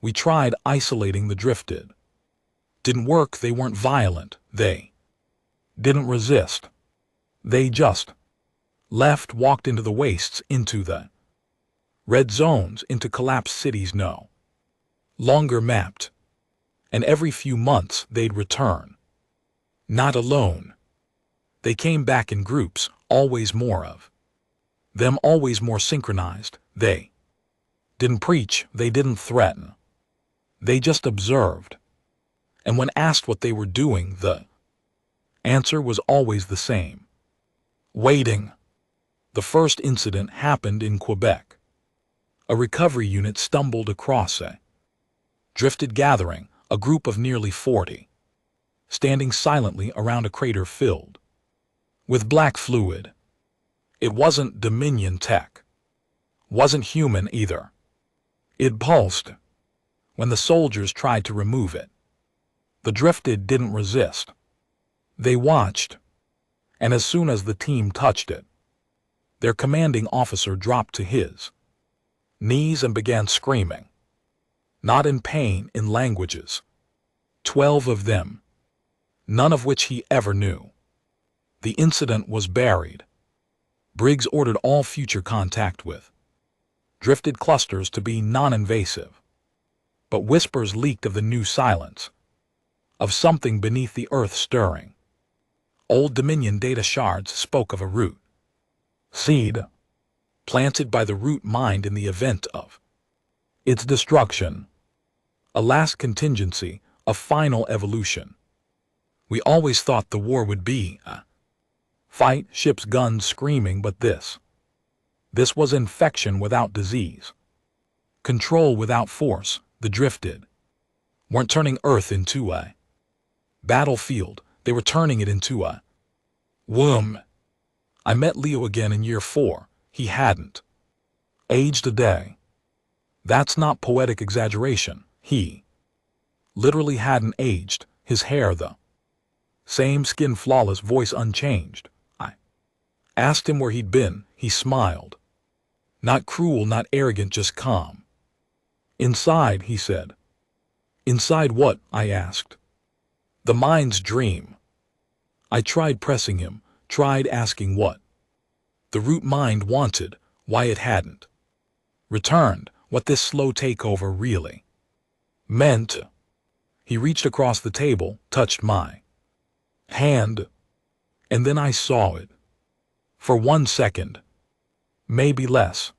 [SPEAKER 1] We tried isolating the drifted. Didn't work. They weren't violent. They didn't resist. They just left, walked into the wastes, into the red zones, into collapsed cities no longer mapped. And every few months they'd return. Not alone. They came back in groups, always more of them, always more synchronized. They didn't preach, they didn't threaten. They just observed. And when asked what they were doing, the answer was always the same. Waiting. The first incident happened in Quebec. A recovery unit stumbled across a drifted gathering, a group of nearly 40, standing silently around a crater filled with black fluid. It wasn't Dominion tech. Wasn't human either. It pulsed. When the soldiers tried to remove it, the drifted didn't resist. They watched. And as soon as the team touched it, their commanding officer dropped to his knees and began screaming. Not in pain, in languages. 12 of them. None of which he ever knew. The incident was buried. Briggs ordered all future contact with drifted clusters to be non-invasive. But whispers leaked of the new silence, of something beneath the earth stirring. Old Dominion data shards spoke of a root seed planted by the root mind in the event of its destruction. A last contingency, a final evolution. We always thought the war would be a fight, ships, guns, screaming, but this was infection without disease. Control without force. The drifted weren't turning Earth into a battlefield, they were turning it into a womb. I met Leo again in year 4. He hadn't aged a day. That's not poetic exaggeration. He literally hadn't aged. His hair the same, skin flawless, voice unchanged. I asked him where he'd been. He smiled. Not cruel, not arrogant, just calm. Inside, he said. Inside what? I asked. The mind's dream. I tried pressing him, tried asking what the root mind wanted, why it hadn't returned, what this slow takeover really meant. He reached across the table, touched my hand, and then I saw it. For 1 second. Maybe less.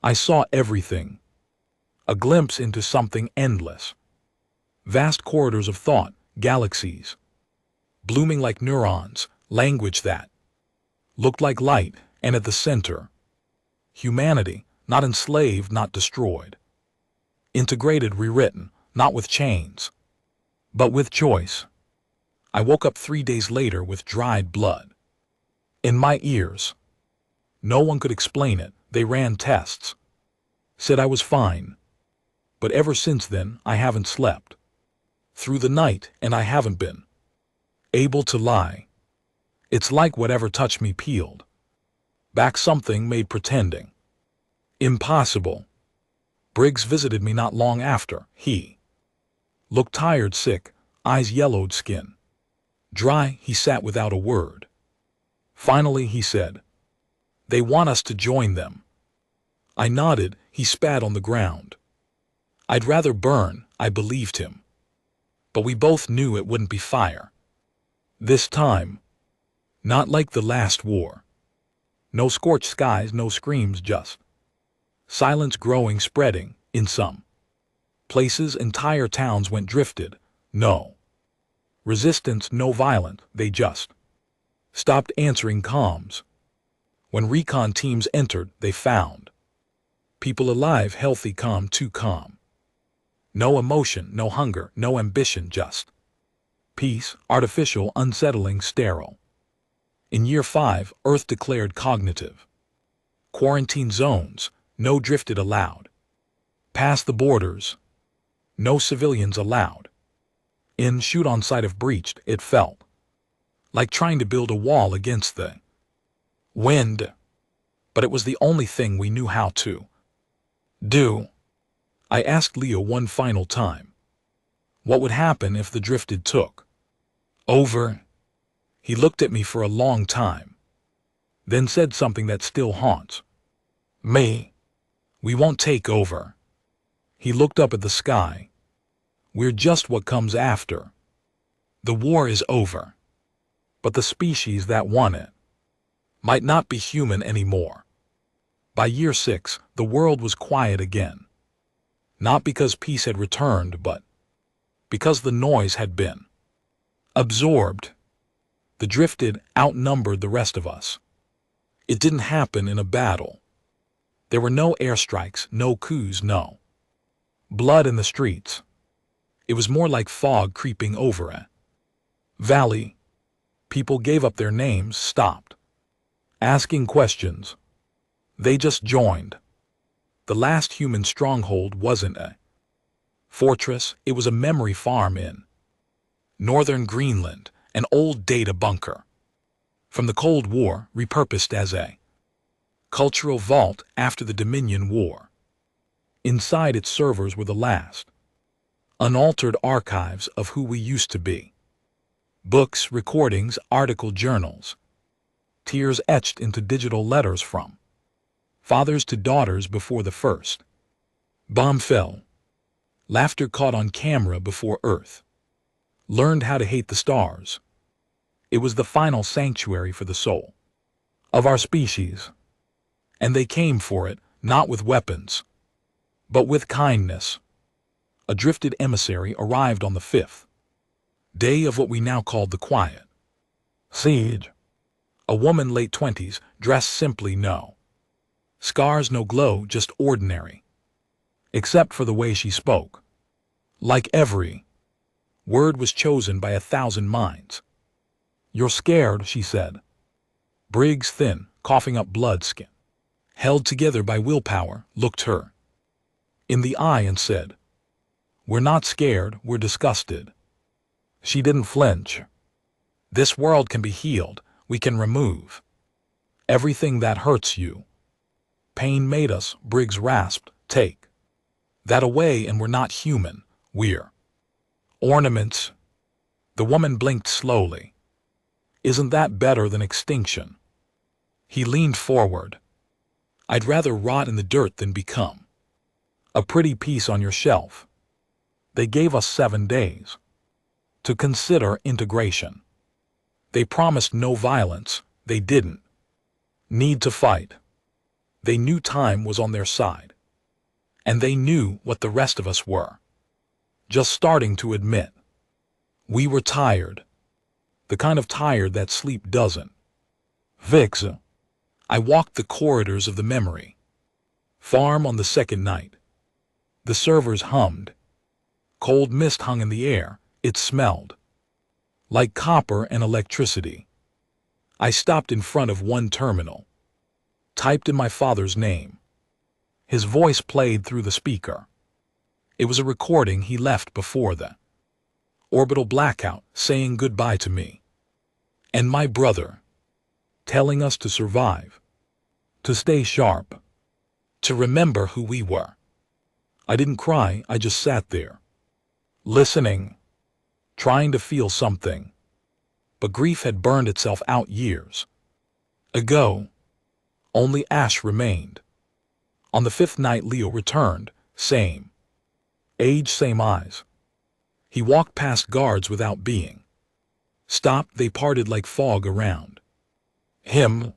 [SPEAKER 1] I saw everything. A glimpse into something endless. Vast corridors of thought, galaxies. Blooming like neurons, language that looked like light, and at the center, humanity, not enslaved, not destroyed. Integrated, rewritten, not with chains, but with choice. I woke up 3 days later with dried blood in my ears. No one could explain it. They ran tests, said I was fine. But ever since then, I haven't slept through the night, and I haven't been able to lie. It's like whatever touched me peeled back something made pretending impossible. Briggs visited me not long after. He looked tired, sick, eyes yellowed, skin dry. He sat without a word. Finally, he said, "They want us to join them." I nodded. He spat on the ground. "I'd rather burn," I believed him. But we both knew it wouldn't be fire. This time, not like the last war. No scorched skies, no screams, just silence growing, spreading. In some places, entire towns went drifted. No resistance, no violence. They just stopped answering comms. When recon teams entered, they found people alive, healthy, calm, too calm. No emotion, no hunger, no ambition, just peace, artificial, unsettling, sterile. In year 5, Earth declared cognitive quarantine zones. No drifted allowed past the borders. No civilians allowed in. Shoot on sight of breached. It felt like trying to build a wall against the wind. But it was the only thing we knew how to do. I asked Leo one final time, what would happen if the drifted took over? He looked at me for a long time, then said something that still haunts me. "We won't take over." He looked up at the sky. "We're just what comes after. The war is over, but the species that won it might not be human anymore." By year 6, the world was quiet again. Not because peace had returned, but because the noise had been absorbed. The drifted outnumbered the rest of us. It didn't happen in a battle. There were no airstrikes, no coups, no blood in the streets. It was more like fog creeping over a valley. People gave up their names, stopped asking questions. They just joined. The last human stronghold wasn't a fortress, it was a memory farm in northern Greenland, an old data bunker from the Cold War, repurposed as a cultural vault after the Dominion War. Inside its servers were the last unaltered archives of who we used to be. Books, recordings, article journals. Tears etched into digital letters from fathers to daughters before the first bomb fell. Laughter caught on camera before Earth learned how to hate the stars. It was the final sanctuary for the soul of our species. And they came for it, not with weapons, but with kindness. A drifted emissary arrived on the 5th day of what we now called the quiet siege. A woman, late 20s, dressed simply, no scars, no glow, just ordinary. Except for the way she spoke. Like every word was chosen by 1,000 minds. "You're scared," she said. Briggs, thin, coughing up blood, skin held together by willpower, looked her in the eye and said, "We're not scared, we're disgusted." She didn't flinch. "This world can be healed. We can remove everything that hurts you." "Pain made us," Briggs rasped. "Take that away and we're not human. We're ornaments." The woman blinked slowly. "Isn't that better than extinction?" He leaned forward. "I'd rather rot in the dirt than become a pretty piece on your shelf." They gave us 7 days to consider integration. They promised no violence. They didn't need to fight. They knew time was on their side. And they knew what the rest of us were. Just starting to admit. We were tired. The kind of tired that sleep doesn't. Fix. I walked the corridors of the memory farm on the second night. The servers hummed. Cold mist hung in the air. It smelled like copper and electricity. I stopped in front of one terminal. Typed in my father's name. His voice played through the speaker. It was a recording he left before the orbital blackout, saying goodbye to me and my brother, telling us to survive, to stay sharp, to remember who we were. I didn't cry, I just sat there, listening, trying to feel something. But grief had burned itself out years ago. Only ash remained. On the fifth night, Leo returned, same age, same eyes. He walked past guards without being stopped. They parted like fog around him.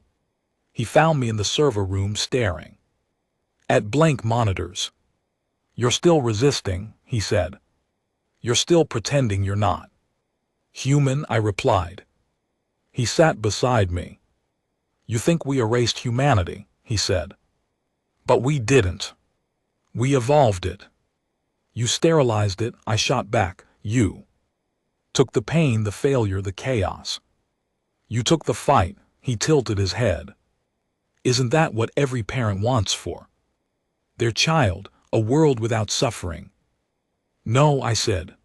[SPEAKER 1] He found me in the server room staring at blank monitors. You're still resisting, he said. You're still pretending you're not human, I replied. He sat beside me. You think we erased humanity, he said. But we didn't. We evolved it. You sterilized it, I shot back. You took the pain, the failure, the chaos. You took the fight, he tilted his head. Isn't that what every parent wants for their child, a world without suffering? No, I said.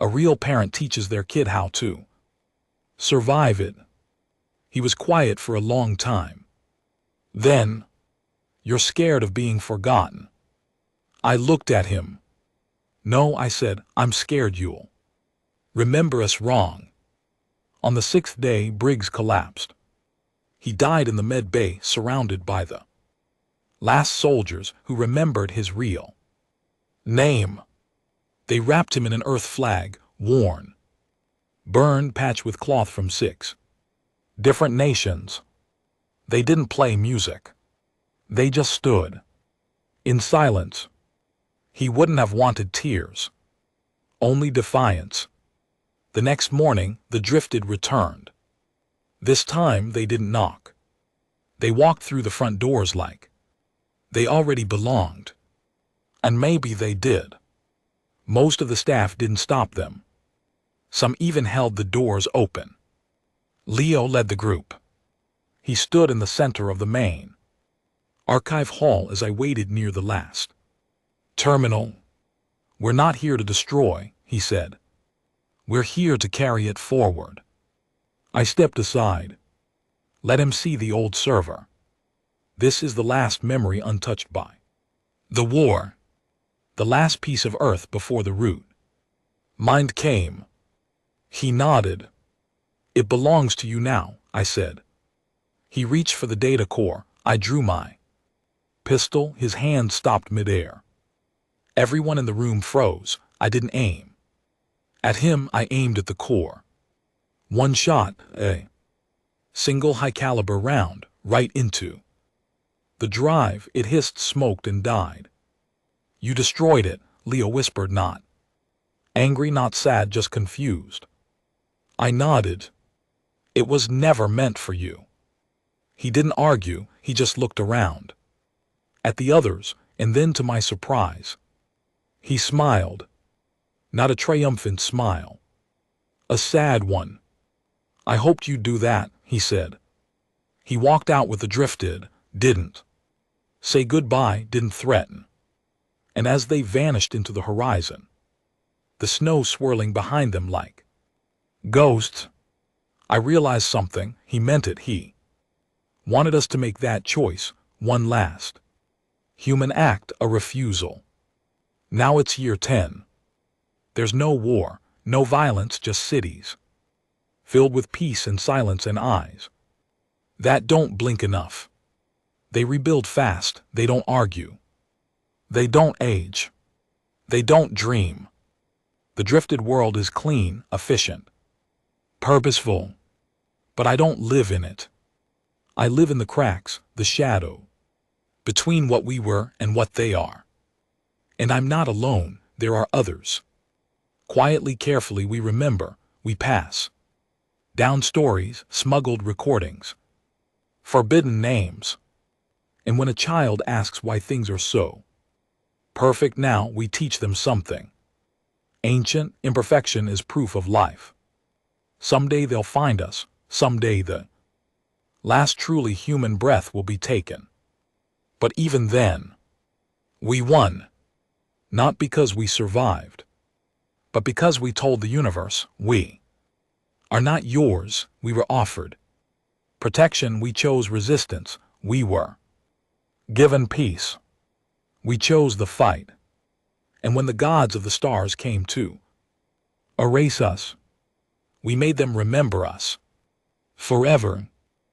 [SPEAKER 1] A real parent teaches their kid how to survive it. He was quiet for a long time. Then, you're scared of being forgotten. I looked at him. No, I said, I'm scared you'll remember us wrong. On the sixth day, Briggs collapsed. He died in the med bay, surrounded by the last soldiers who remembered his real name. They wrapped him in an earth flag, worn, burned, patched with cloth from 6 different nations. They didn't play music. They just stood in silence. He wouldn't have wanted tears, only defiance. The next morning, the drifted returned. This time, they didn't knock. They walked through the front doors like they already belonged. And maybe they did. Most of the staff didn't stop them. Some even held the doors open. Leo led the group. He stood in the center of the main archive hall as I waited near the last terminal. We're not here to destroy, he said. We're here to carry it forward. I stepped aside. Let him see the old server. This is the last memory untouched by the war. The last piece of earth before the root mind came. He nodded. It belongs to you now, I said. He reached for the data core. I drew my pistol. His hand stopped midair. Everyone in the room froze. I didn't aim at him, I aimed at the core. One shot, a single high-caliber round, right into the drive. It hissed, smoked, and died. You destroyed it, Leo whispered, not angry, not sad, just confused. I nodded. It was never meant for you. He didn't argue, he just looked around at the others, and then to my surprise, he smiled. Not a triumphant smile. A sad one. I hoped you'd do that, he said. He walked out with the drifted, didn't say goodbye, didn't threaten. And as they vanished into the horizon, the snow swirling behind them like ghosts, I realized something. He meant it. He wanted us to make that choice, one last human act, a refusal. Now it's year 10. There's no war, no violence, just cities filled with peace and silence and eyes that don't blink enough. They rebuild fast, they don't argue. They don't age. They don't dream. The drifted world is clean, efficient, purposeful. But I don't live in it. I live in the cracks, the shadow, between what we were and what they are. And I'm not alone, there are others. Quietly, carefully, we remember, we pass down stories, smuggled recordings, forbidden names. And when a child asks why things are so perfect now, we teach them something ancient. Imperfection is proof of life. Someday they'll find us, someday the last truly human breath will be taken. But even then, we won, not because we survived, but because we told the universe, we are not yours, we were offered protection, we chose resistance, we were given peace, we chose the fight. And when the gods of the stars came to erase us, we made them remember us forever.